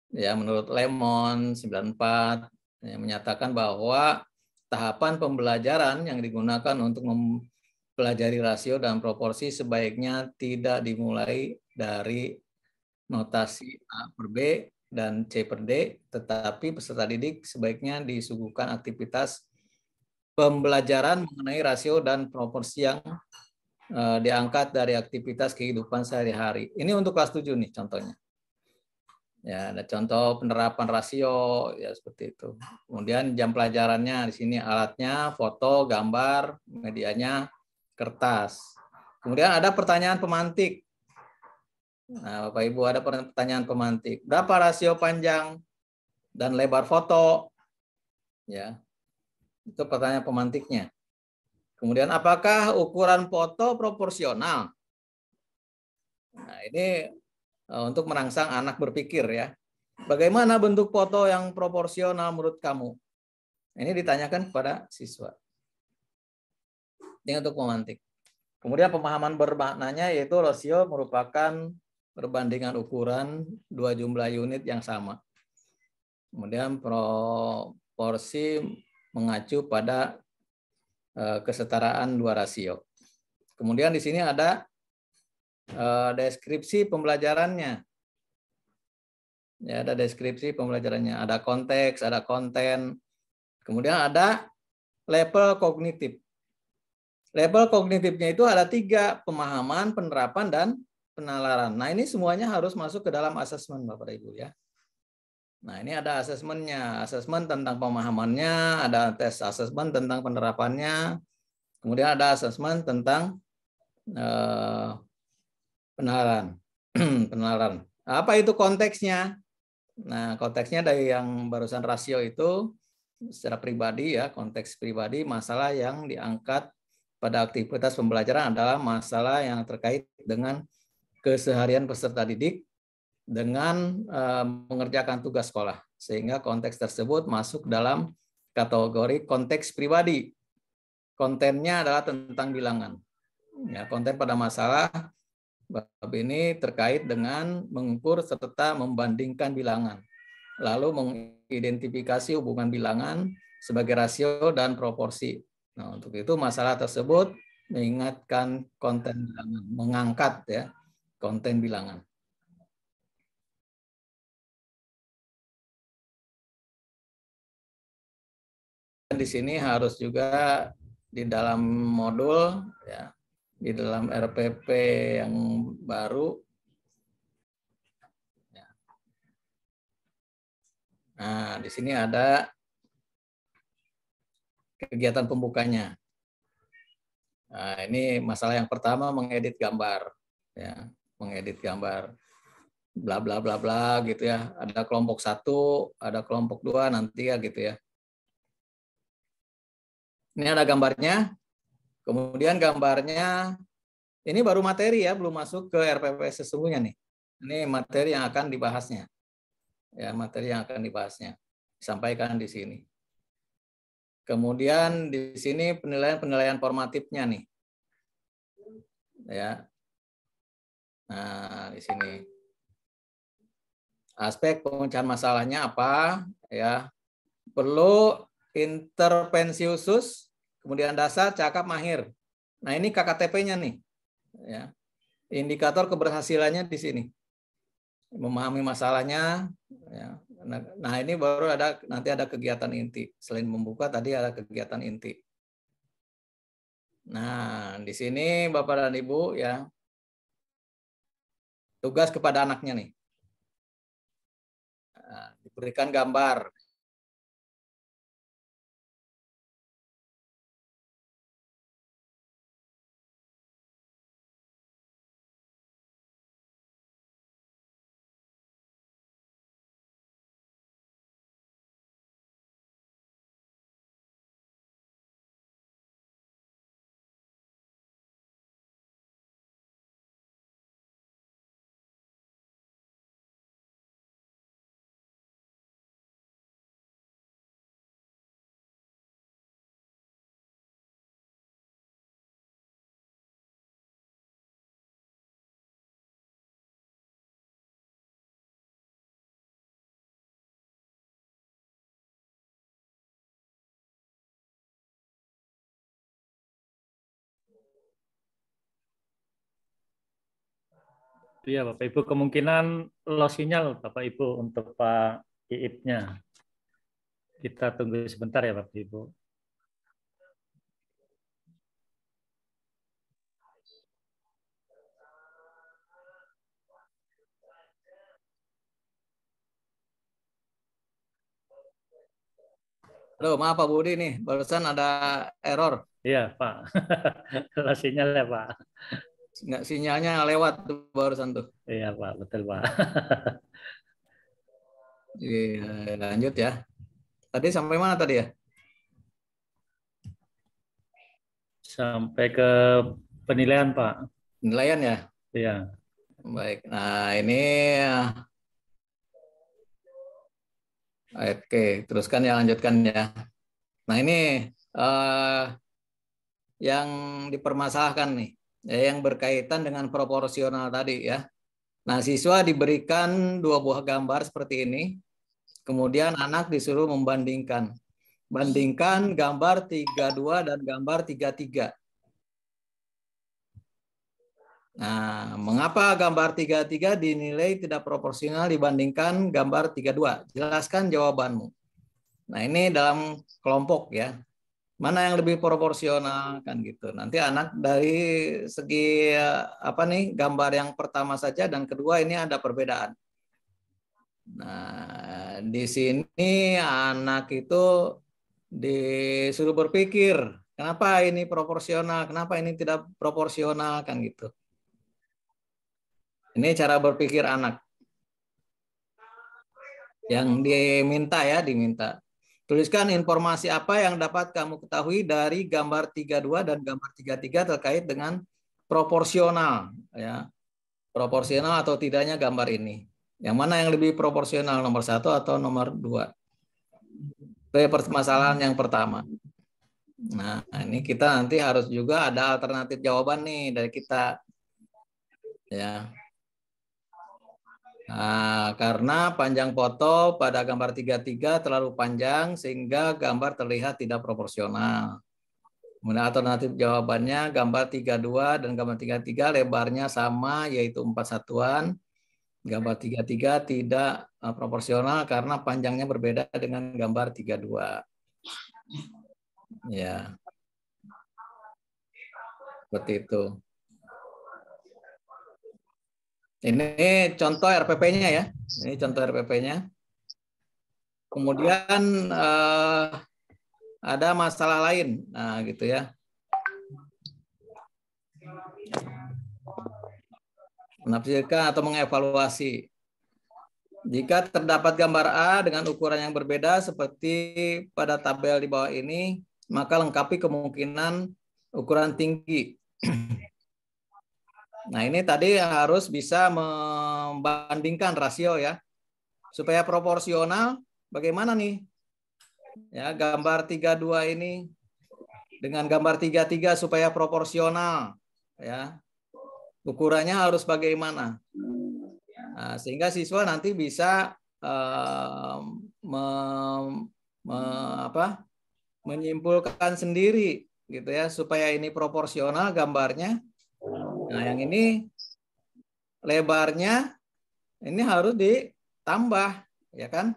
Ya, menurut Lemon 94 yang menyatakan bahwa tahapan pembelajaran yang digunakan untuk mempelajari rasio dan proporsi sebaiknya tidak dimulai dari notasi A per B dan C per D, tetapi peserta didik sebaiknya disuguhkan aktivitas pembelajaran mengenai rasio dan proporsi yang diangkat dari aktivitas kehidupan sehari-hari. Ini untuk kelas 7 nih contohnya. Ya, ada contoh penerapan rasio ya seperti itu. Kemudian jam pelajarannya di sini alatnya foto, gambar, medianya kertas. Kemudian ada pertanyaan pemantik. Nah, Bapak Ibu ada pertanyaan pemantik. Berapa rasio panjang dan lebar foto? Ya. Itu pertanyaan pemantiknya. Kemudian apakah ukuran foto proporsional? Nah, ini untuk merangsang anak berpikir ya. Bagaimana bentuk foto yang proporsional menurut kamu? Ini ditanyakan kepada siswa. Ini untuk pemantik. Kemudian pemahaman bermaknanya yaitu rasio merupakan perbandingan ukuran dua jumlah unit yang sama. Kemudian proporsi mengacu pada kesetaraan dua rasio. Kemudian di sini ada deskripsi pembelajarannya. Ya, ada deskripsi pembelajarannya, ada konteks, ada konten, kemudian ada level kognitif. Level kognitifnya itu ada 3, pemahaman, penerapan, dan penalaran. Nah, ini semuanya harus masuk ke dalam asesmen, Bapak Ibu ya. Nah, ini ada asesmennya, asesmen tentang pemahamannya, ada tes asesmen tentang penerapannya, kemudian ada asesmen tentang penalaran. Penalaran. Apa itu konteksnya? Nah, konteksnya dari yang barusan rasio itu secara pribadi ya, konteks pribadi, masalah yang diangkat pada aktivitas pembelajaran adalah masalah yang terkait dengan keseharian peserta didik dengan mengerjakan tugas sekolah. Sehingga konteks tersebut masuk dalam kategori konteks pribadi. Kontennya adalah tentang bilangan. Ya, konten pada masalah bab ini terkait dengan mengukur serta membandingkan bilangan, lalu mengidentifikasi hubungan bilangan sebagai rasio dan proporsi. Nah, untuk itu masalah tersebut mengingatkan konten bilangan, mengangkat ya konten bilangan. Dan di sini harus juga di dalam modul ya, di dalam RPP yang baru. Nah, di sini ada kegiatan pembukanya. Nah, ini masalah yang pertama, mengedit gambar. Ya, mengedit gambar. Bla bla bla bla gitu ya. Ada kelompok 1, ada kelompok 2 nanti ya gitu ya. Ini ada gambarnya. Kemudian gambarnya ini baru materi ya, belum masuk ke RPP sesungguhnya nih. Ini materi yang akan dibahasnya. Ya, materi yang akan dibahasnya. Disampaikan di sini. Kemudian di sini penilaian formatifnya nih. Ya. Nah, di sini. Aspek pemecahan masalahnya apa? Ya. Perlu intervensi khusus, kemudian dasar, cakap, mahir. Nah, ini KKTP-nya nih. Ya. Indikator keberhasilannya di sini. Memahami masalahnya, ya. Nah, ini baru nanti ada kegiatan inti. Selain membuka tadi ada kegiatan inti. Nah, di sini Bapak dan Ibu ya. Tugas kepada anaknya nih. Nah, diberikan gambar. Iya, Bapak Ibu, kemungkinan loss sinyal Bapak Ibu untuk Pak Iip-nya. Kita tunggu sebentar ya Bapak Ibu. Halo, maaf Pak Budi nih, barusan ada error. Iya Pak, loss sinyal ya Pak. Nggak, sinyalnya lewat tuh barusan tuh. Iya Pak, betul Pak. Lanjut ya. Tadi sampai mana tadi ya? Sampai ke penilaian Pak. Penilaian ya? Iya. Baik, nah ini oke, teruskan ya, lanjutkan ya. Nah ini yang dipermasalahkan nih, yang berkaitan dengan proporsional tadi ya. Nah, siswa diberikan 2 buah gambar seperti ini, kemudian anak disuruh membandingkan. Bandingkan gambar 32 dan gambar 33. Nah, mengapa gambar 33 dinilai tidak proporsional dibandingkan gambar 32? Jelaskan jawabanmu. Nah, ini dalam kelompok ya. Mana yang lebih proporsional kan gitu. Nanti anak dari segi apa nih gambar yang pertama saja dan kedua ini ada perbedaan. Nah, di sini anak itu disuruh berpikir, kenapa ini proporsional, kenapa ini tidak proporsional kan gitu. Ini cara berpikir anak. Yang diminta ya, diminta. Tuliskan informasi apa yang dapat kamu ketahui dari gambar 32 dan gambar 33 terkait dengan proporsional ya. Proporsional atau tidaknya gambar ini. Yang mana yang lebih proporsional, nomor 1 atau nomor 2? Itu permasalahan yang pertama. Nah, ini kita nanti harus juga ada alternatif jawaban nih dari kita. Ya. Nah, karena panjang foto pada gambar 33 terlalu panjang sehingga gambar terlihat tidak proporsional. Kemudian alternatif jawabannya gambar 32 dan gambar 33 lebarnya sama yaitu 4 satuan. Gambar 33 tidak proporsional karena panjangnya berbeda dengan gambar 32. Ya. Seperti itu. Ini contoh RPP-nya ya. Ini contoh RPP-nya. Kemudian ada masalah lain. Nah, gitu ya. Menafsirkan atau mengevaluasi. Jika terdapat gambar A dengan ukuran yang berbeda seperti pada tabel di bawah ini, maka lengkapi kemungkinan ukuran tinggi. Nah, ini tadi harus bisa membandingkan rasio ya. Supaya proporsional, bagaimana nih? Ya, gambar 32 ini dengan gambar 33 supaya proporsional ya. Ukurannya harus bagaimana? Nah, sehingga siswa nanti bisa menyimpulkan sendiri gitu ya supaya ini proporsional gambarnya. Nah, yang ini lebarnya ini harus ditambah, ya kan?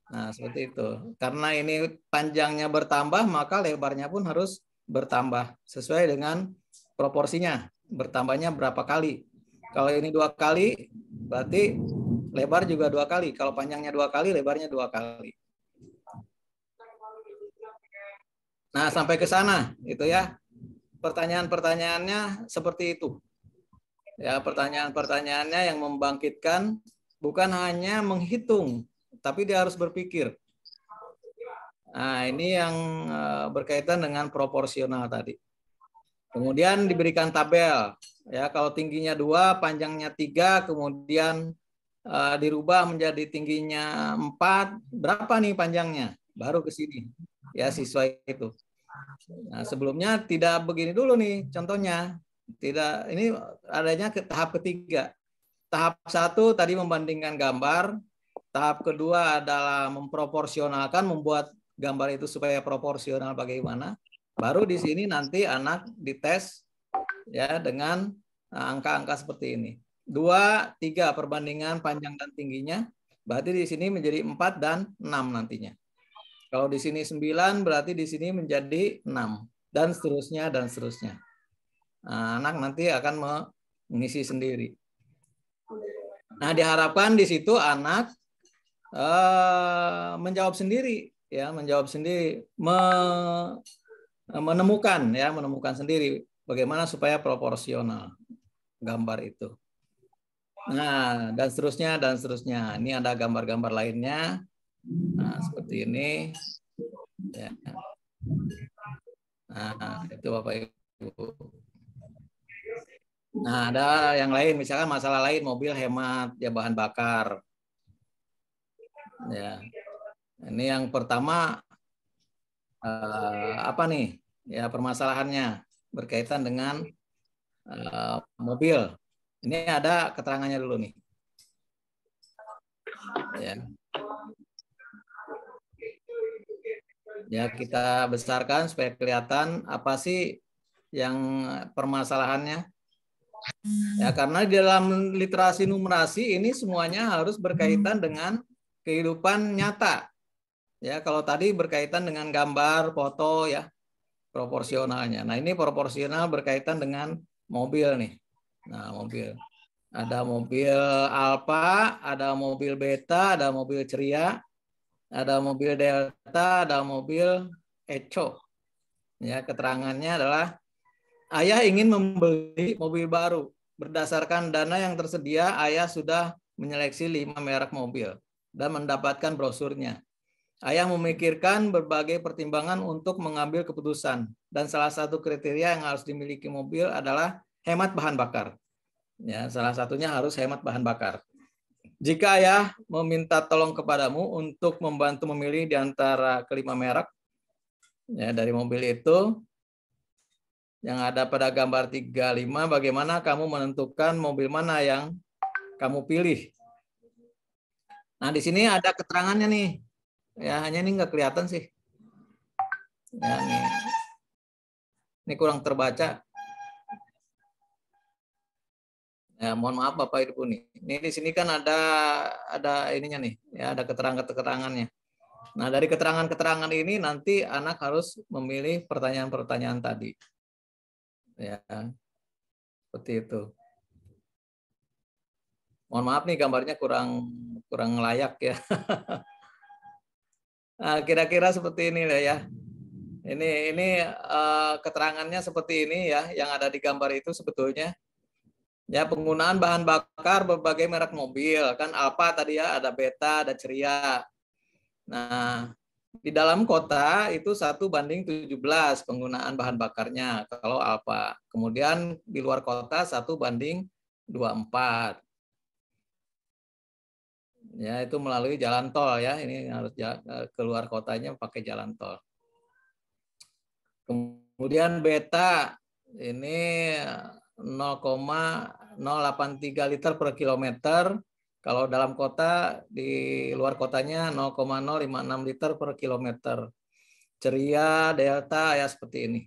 Nah, seperti itu. Karena ini panjangnya bertambah, maka lebarnya pun harus bertambah sesuai dengan proporsinya. Bertambahnya berapa kali? Kalau ini 2 kali, berarti lebar juga 2 kali. Kalau panjangnya 2 kali, lebarnya 2 kali. Nah, sampai ke sana, itu ya. Pertanyaan-pertanyaannya seperti itu. Ya, pertanyaan-pertanyaannya yang membangkitkan bukan hanya menghitung, tapi dia harus berpikir. Nah, ini yang berkaitan dengan proporsional tadi. Kemudian diberikan tabel. Ya, kalau tingginya 2, panjangnya 3, kemudian dirubah menjadi tingginya 4, berapa nih panjangnya? Baru ke sini. Ya, siswa itu. Nah, sebelumnya tidak begini dulu nih contohnya. Tidak, ini adanya ke tahap ketiga. Tahap 1 tadi membandingkan gambar. Tahap kedua adalah memproporsionalkan, membuat gambar itu supaya proporsional bagaimana. Baru di sini nanti anak dites ya dengan angka-angka seperti ini. 2, 3 perbandingan panjang dan tingginya. Berarti di sini menjadi 4 dan 6 nantinya. Kalau di sini 9 berarti di sini menjadi 6 dan seterusnya dan seterusnya. Nah, anak nanti akan mengisi sendiri. Nah, diharapkan di situ anak menjawab sendiri ya, menjawab sendiri, menemukan sendiri bagaimana supaya proporsional gambar itu. Nah, dan seterusnya dan seterusnya. Ini ada gambar-gambar lainnya. Nah, seperti ini. Ya. Nah, itu Bapak Ibu. Nah, ada yang lain, misalkan masalah lain, mobil hemat ya bahan bakar. Ya, ini yang pertama apa nih? Ya permasalahannya berkaitan dengan mobil. Ini ada keterangannya dulu nih. Ya. Ya, kita besarkan supaya kelihatan apa sih yang permasalahannya. Ya, karena di dalam literasi numerasi ini semuanya harus berkaitan dengan kehidupan nyata. Ya, kalau tadi berkaitan dengan gambar, foto ya, proporsionalnya. Nah, ini proporsional berkaitan dengan mobil nih. Nah, mobil. Ada mobil Alfa, ada mobil Beta, ada mobil Ceria, ada mobil Delta, ada mobil Echo. Ya, keterangannya adalah ayah ingin membeli mobil baru. Berdasarkan dana yang tersedia, ayah sudah menyeleksi 5 merek mobil dan mendapatkan brosurnya. Ayah memikirkan berbagai pertimbangan untuk mengambil keputusan. Dan salah satu kriteria yang harus dimiliki mobil adalah hemat bahan bakar. Ya, salah satunya harus hemat bahan bakar. Jika ayah meminta tolong kepadamu untuk membantu memilih di antara kelima merek ya, dari mobil itu, yang ada pada gambar 35, bagaimana kamu menentukan mobil mana yang kamu pilih? Nah, di sini ada keterangannya nih. Ya, hanya ini nggak kelihatan sih. Ya, nih. Ini kurang terbaca. Ya, mohon maaf Bapak Ibu nih. Ini di sini kan ada ininya nih, ya ada keterangannya. Nah, dari keterangan-keterangan ini nanti anak harus memilih pertanyaan-pertanyaan tadi. Ya. Seperti itu. Mohon maaf nih gambarnya kurang layak ya. Nah, kira-kira seperti ini lah ya. Ini keterangannya seperti ini ya, yang ada di gambar itu sebetulnya. Ya, penggunaan bahan bakar berbagai merek mobil, kan Alfa tadi ya, ada Beta, ada Ceria. Nah, di dalam kota itu 1:17 penggunaan bahan bakarnya kalau Alfa. Kemudian di luar kota 1:24. Ya, itu melalui jalan tol ya. Ini harus keluar kotanya pakai jalan tol. Kemudian Beta ini 0,083 liter per kilometer. Kalau dalam kota, di luar kotanya 0,056 liter per kilometer. Ceria, Delta ya seperti ini.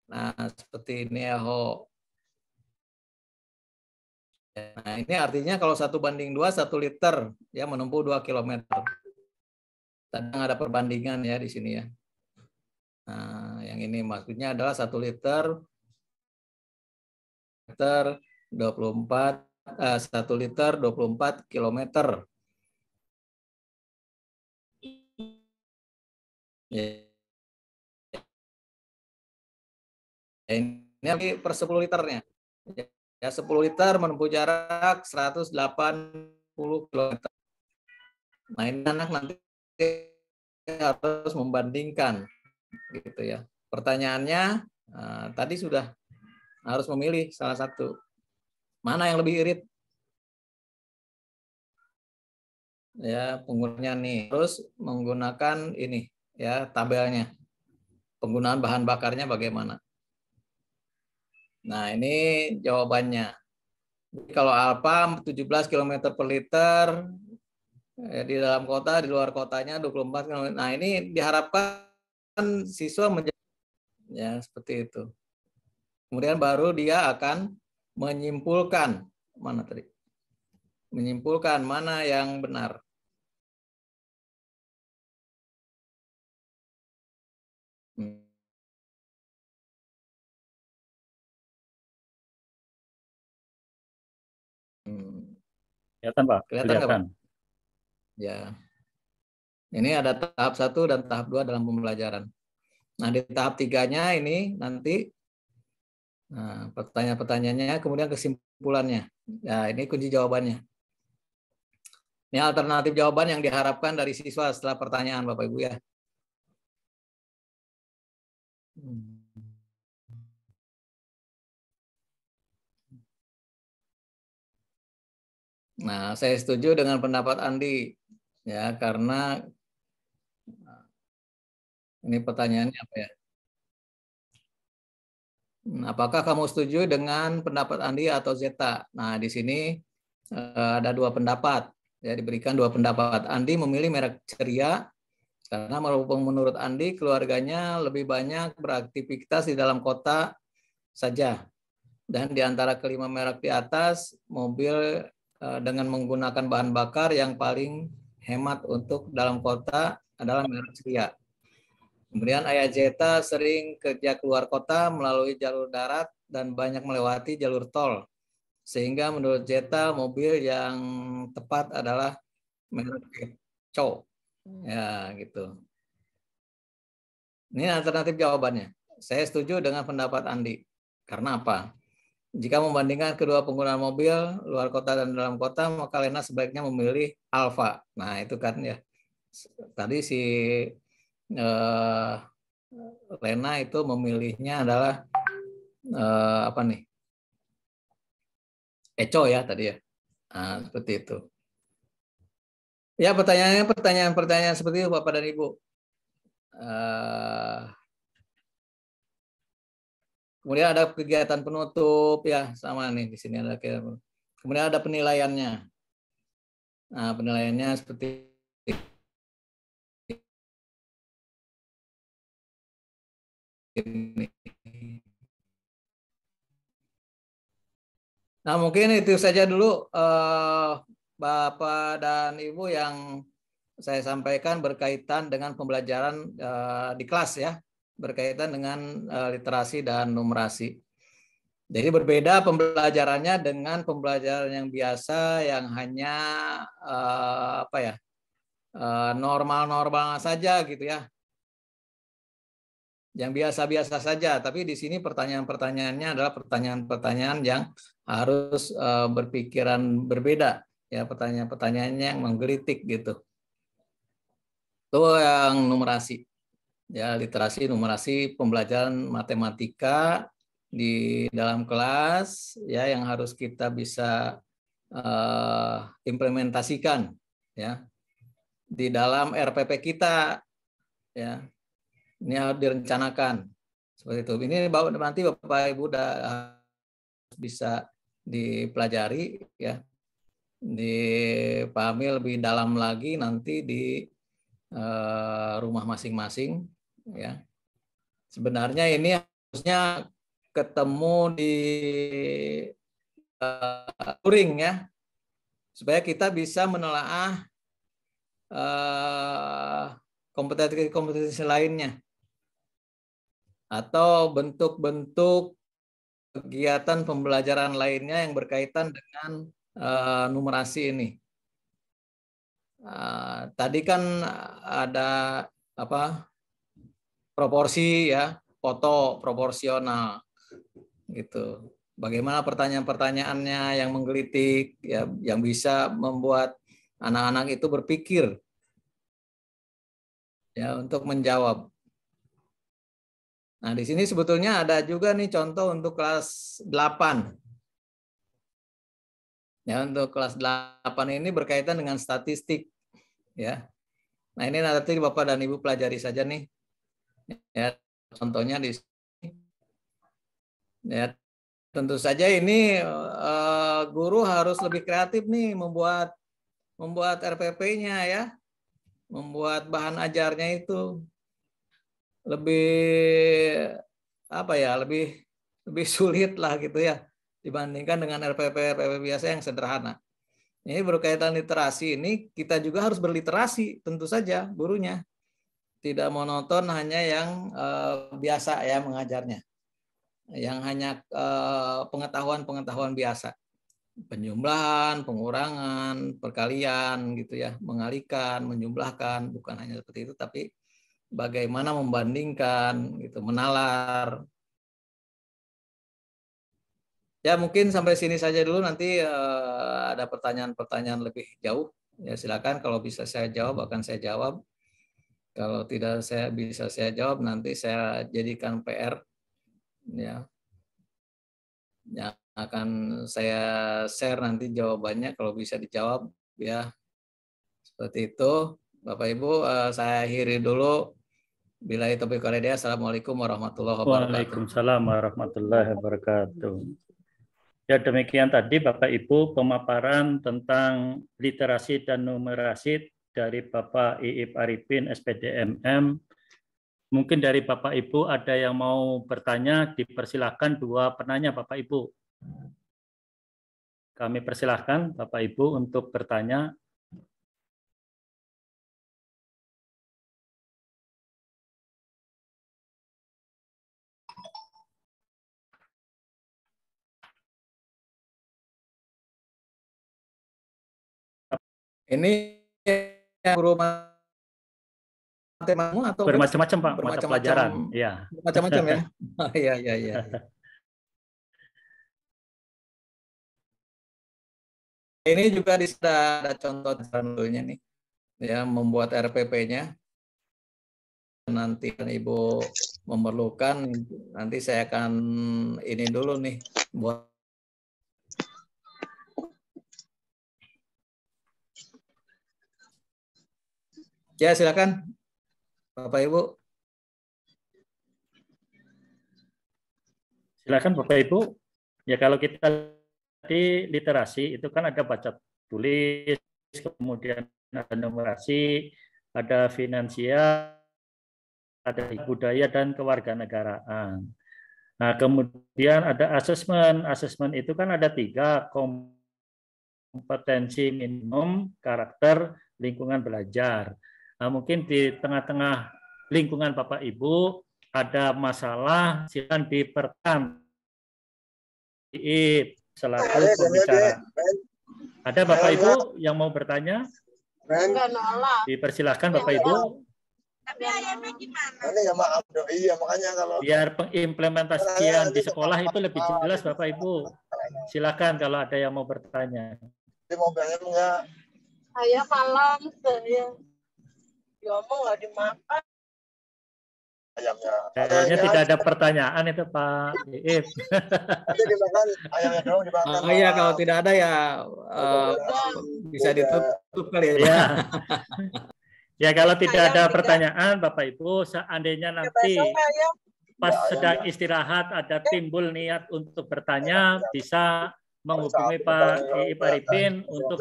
Nah, seperti ini ya, Ho. Nah, ini artinya kalau 1:2, 1 liter ya menempuh 2 kilometer. Kadang ada perbandingan ya di sini ya. Nah, yang ini maksudnya adalah 1 liter 24 1 liter 24 kilometer. Ya, ini per 10 liternya. Ya, 10 liter menempuh jarak 180 km. Nah, ini anak nanti harus membandingkan gitu ya. Pertanyaannya tadi sudah harus memilih salah satu. Mana yang lebih irit? Ya, penggunanya nih. Terus menggunakan ini ya tabelnya. Penggunaan bahan bakarnya bagaimana? Nah, ini jawabannya. Kalau Alfa 17 km per liter di dalam kota, di luar kotanya 24 km. Nah, ini diharapkan siswa menjadi ya seperti itu. Kemudian baru dia akan menyimpulkan mana tadi? Menyimpulkan mana yang benar. Kelihatan Pak? Kelihatan. Ya. Ini ada tahap 1 dan tahap 2 dalam pembelajaran. Nah, di tahap 3-nya ini nanti pertanyaan-pertanyaannya, kemudian kesimpulannya. Nah, ini kunci jawabannya. Ini alternatif jawaban yang diharapkan dari siswa setelah pertanyaan Bapak Ibu ya. Nah, saya setuju dengan pendapat Andi ya, karena ini pertanyaannya apa ya? Apakah kamu setuju dengan pendapat Andi atau Zeta? Nah, di sini ada 2 pendapat. Ya, diberikan 2 pendapat. Andi memilih merek Ceria karena menurut Andi keluarganya lebih banyak beraktivitas di dalam kota saja Dan di antara kelima merek di atas, mobil dengan menggunakan bahan bakar yang paling hemat untuk dalam kota adalah merek Ria. Kemudian Ayazeta sering kerja keluar kota melalui jalur darat dan banyak melewati jalur tol. Sehingga menurut Zeta mobil yang tepat adalah merek Echo. Ya, gitu. Ini alternatif jawabannya. Saya setuju dengan pendapat Andi. Karena apa? Jika membandingkan kedua pengguna mobil luar kota dan dalam kota, maka Lena sebaiknya memilih Alfa. Nah, itu kan ya. Tadi si Lena itu memilihnya adalah apa nih? Echo ya tadi ya. Nah, seperti itu. Ya, pertanyaannya pertanyaan seperti itu Bapak dan Ibu. Kemudian ada kegiatan penutup ya, sama nih di sini ada kegiatan. Kemudian ada penilaiannya. Nah, penilaiannya seperti ini. Nah, mungkin itu saja dulu Bapak dan Ibu yang saya sampaikan berkaitan dengan pembelajaran di kelas ya, berkaitan dengan literasi dan numerasi. Jadi berbeda pembelajarannya dengan pembelajaran yang biasa yang hanya apa ya, normal-normal saja gitu ya. Yang biasa-biasa saja, tapi di sini pertanyaan-pertanyaannya adalah pertanyaan-pertanyaan yang harus berpikiran berbeda ya, pertanyaan-pertanyaannya yang menggelitik gitu. Itu yang numerasi. Ya, literasi, numerasi, pembelajaran matematika di dalam kelas ya yang harus kita bisa implementasikan ya di dalam RPP kita ya. Ini harus direncanakan seperti itu. Ini nanti Bapak Ibu udah bisa dipelajari ya, dipahami lebih dalam lagi nanti di rumah masing-masing ya. Sebenarnya ini harusnya ketemu di Turing ya, supaya kita bisa menelaah kompetensi lainnya atau bentuk-bentuk kegiatan pembelajaran lainnya yang berkaitan dengan numerasi ini. Tadi kan ada apa? Proporsi ya, foto proporsional gitu. Bagaimana pertanyaan-pertanyaannya yang menggelitik ya, yang bisa membuat anak-anak itu berpikir ya untuk menjawab. Nah, di sini sebetulnya ada juga nih contoh untuk kelas 8. Ya, untuk kelas 8 ini berkaitan dengan statistik ya. Nah, ini nanti Bapak dan Ibu pelajari saja nih. Ya, contohnya di sini. Ya, tentu saja ini guru harus lebih kreatif nih membuat RPP-nya ya. Membuat bahan ajarnya itu lebih apa ya, lebih sulit lah gitu ya dibandingkan dengan RPP biasa yang sederhana. Ini berkaitan literasi, ini kita juga harus berliterasi tentu saja gurunya. Tidak monoton hanya yang biasa ya mengajarnya. Yang hanya pengetahuan biasa. Penjumlahan, pengurangan, perkalian gitu ya, mengalikan, menjumlahkan, bukan hanya seperti itu tapi bagaimana membandingkan gitu, menalar. Ya, mungkin sampai sini saja dulu, nanti ada pertanyaan-pertanyaan lebih jauh. Ya, silakan, kalau bisa saya jawab akan saya jawab. Kalau tidak bisa saya jawab, nanti saya jadikan PR ya. Yang akan saya share nanti jawabannya kalau bisa dijawab ya. Seperti itu. Bapak Ibu, saya akhiri dulu. Billahi taufiq wal hidayah. Assalamualaikum warahmatullahi wabarakatuh. Waalaikumsalam warahmatullahi wabarakatuh. Ya, demikian tadi Bapak Ibu pemaparan tentang literasi dan numerasi dari Bapak Iip Arifin SPDMM. Mungkin dari Bapak Ibu ada yang mau bertanya, dipersilakan dua penanya Bapak Ibu. Kami persilahkan Bapak Ibu untuk bertanya. Ini guru matemamu atau Bermacam-macam Pak, mata bermacam-macam pelajaran. Ya. Macam-macam ya. Iya, iya, iya. Ini juga ada contoh dulunya nih, ya, membuat RPP-nya. Nanti kan Ibu memerlukan, nanti saya akan ini dulu nih, buat. Ya, silakan Bapak Ibu. Silakan Bapak Ibu. Ya kalau kita di literasi itu kan ada baca tulis, kemudian ada numerasi, ada finansial, ada budaya dan kewarganegaraan. Nah, kemudian ada asesmen. Asesmen itu kan ada 3, kompetensi minimum, karakter, lingkungan belajar. Nah, mungkin di tengah-tengah lingkungan Bapak Ibu ada masalah, silakan dipertahankan selaku pembicara. Ada Bapak Ibu yang mau bertanya? Dipersilahkan Bapak Ibu. Tapi ayamnya gimana? Ini ya maaf, iya makanya kalau biar pengimplementasian di sekolah itu lebih jelas Bapak Ibu. Silakan kalau ada yang mau bertanya. Di mobilnya enggak. Ayam malam saya. Diomong nggak dimakan. Ayamnya. Kayaknya tidak ada pertanyaan itu Pak Iip. Nanti dimakan ayamnya dong dimakan. Oh iya, kalau tidak ada ya bisa ditutup kali ya. Ya. Ya kalau tidak ada pertanyaan Bapak Ibu, seandainya nanti pas sedang istirahat ada timbul niat untuk bertanya, bisa menghubungi Pak Iip Arifin untuk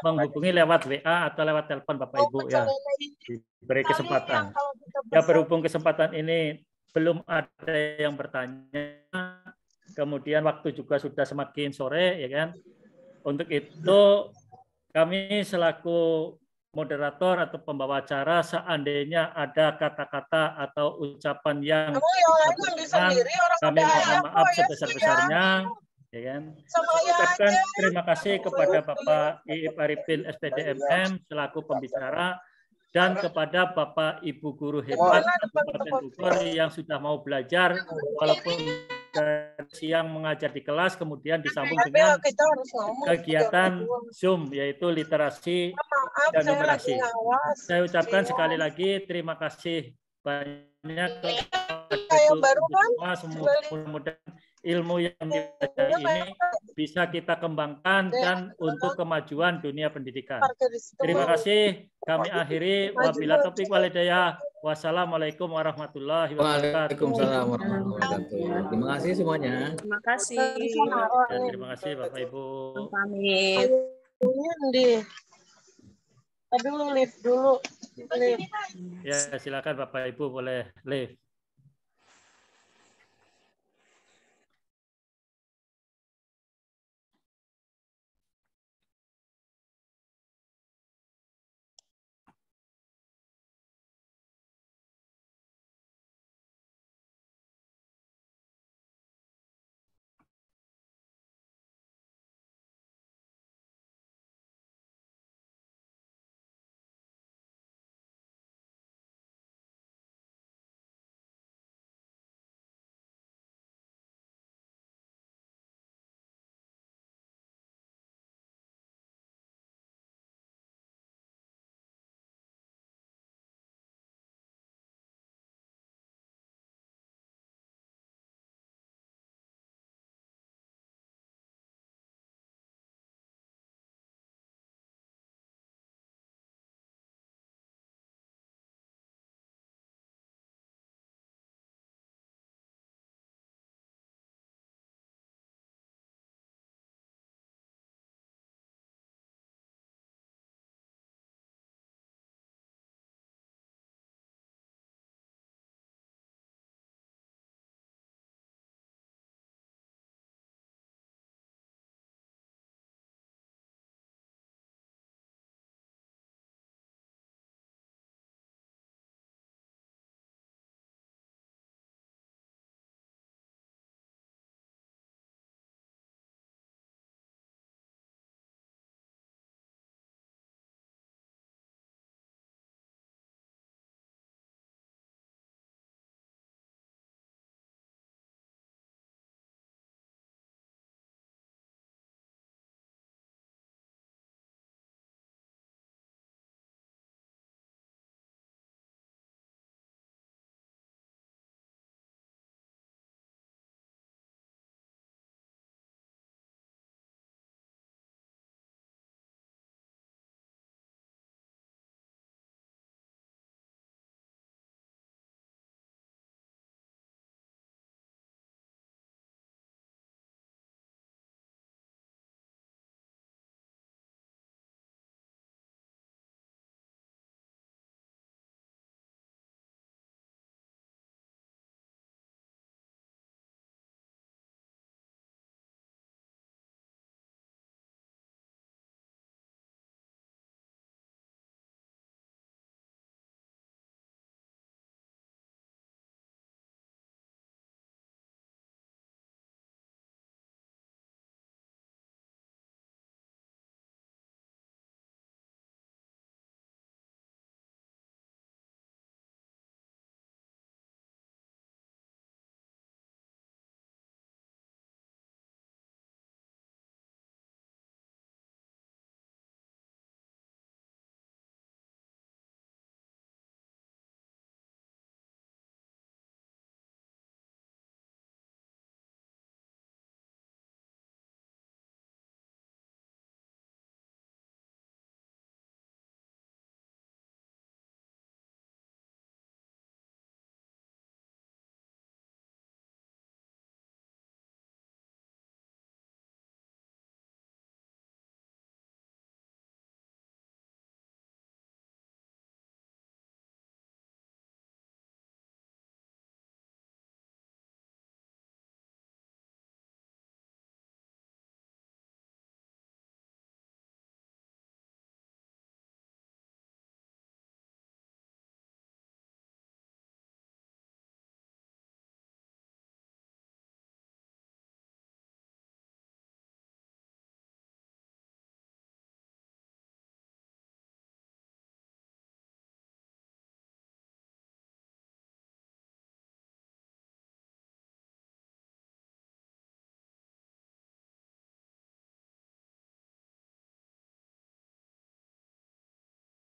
menghubungi lewat WA atau lewat telepon Bapak Ibu ya. Diberi kesempatan. Ya berhubung kesempatan ini belum ada yang bertanya, kemudian waktu juga sudah semakin sore ya kan. Untuk itu kami selaku moderator atau pembawa acara, seandainya ada kata-kata atau ucapan yang kami mohon maaf sebesar-besarnya, ya kan. Ucapkan terima kasih kepada Bapak Iip Arifin SPDMM selaku pembicara dan kepada Bapak Ibu guru hebat Kabupaten Bogor yang sudah mau belajar walaupun siang mengajar di kelas, kemudian disambung dengan kegiatan Zoom, yaitu literasi dan numerasi. Saya ucapkan sekali lagi terima kasih banyak kepada semua. Mudah-mudahan ilmu yang dipelajari ini bisa kita kembangkan dan untuk kemajuan dunia pendidikan. Terima kasih. Kami akhiri. Wabillahi taufiq wal hidayah. Wassalamualaikum warahmatullahi wabarakatuh. Waalaikumsalam warahmatullahi wabarakatuh. Terima kasih semuanya. Terima kasih. Ya, terima kasih Bapak Ibu. Pamit. Aduh, lift dulu. Ya, silakan Bapak Ibu boleh live.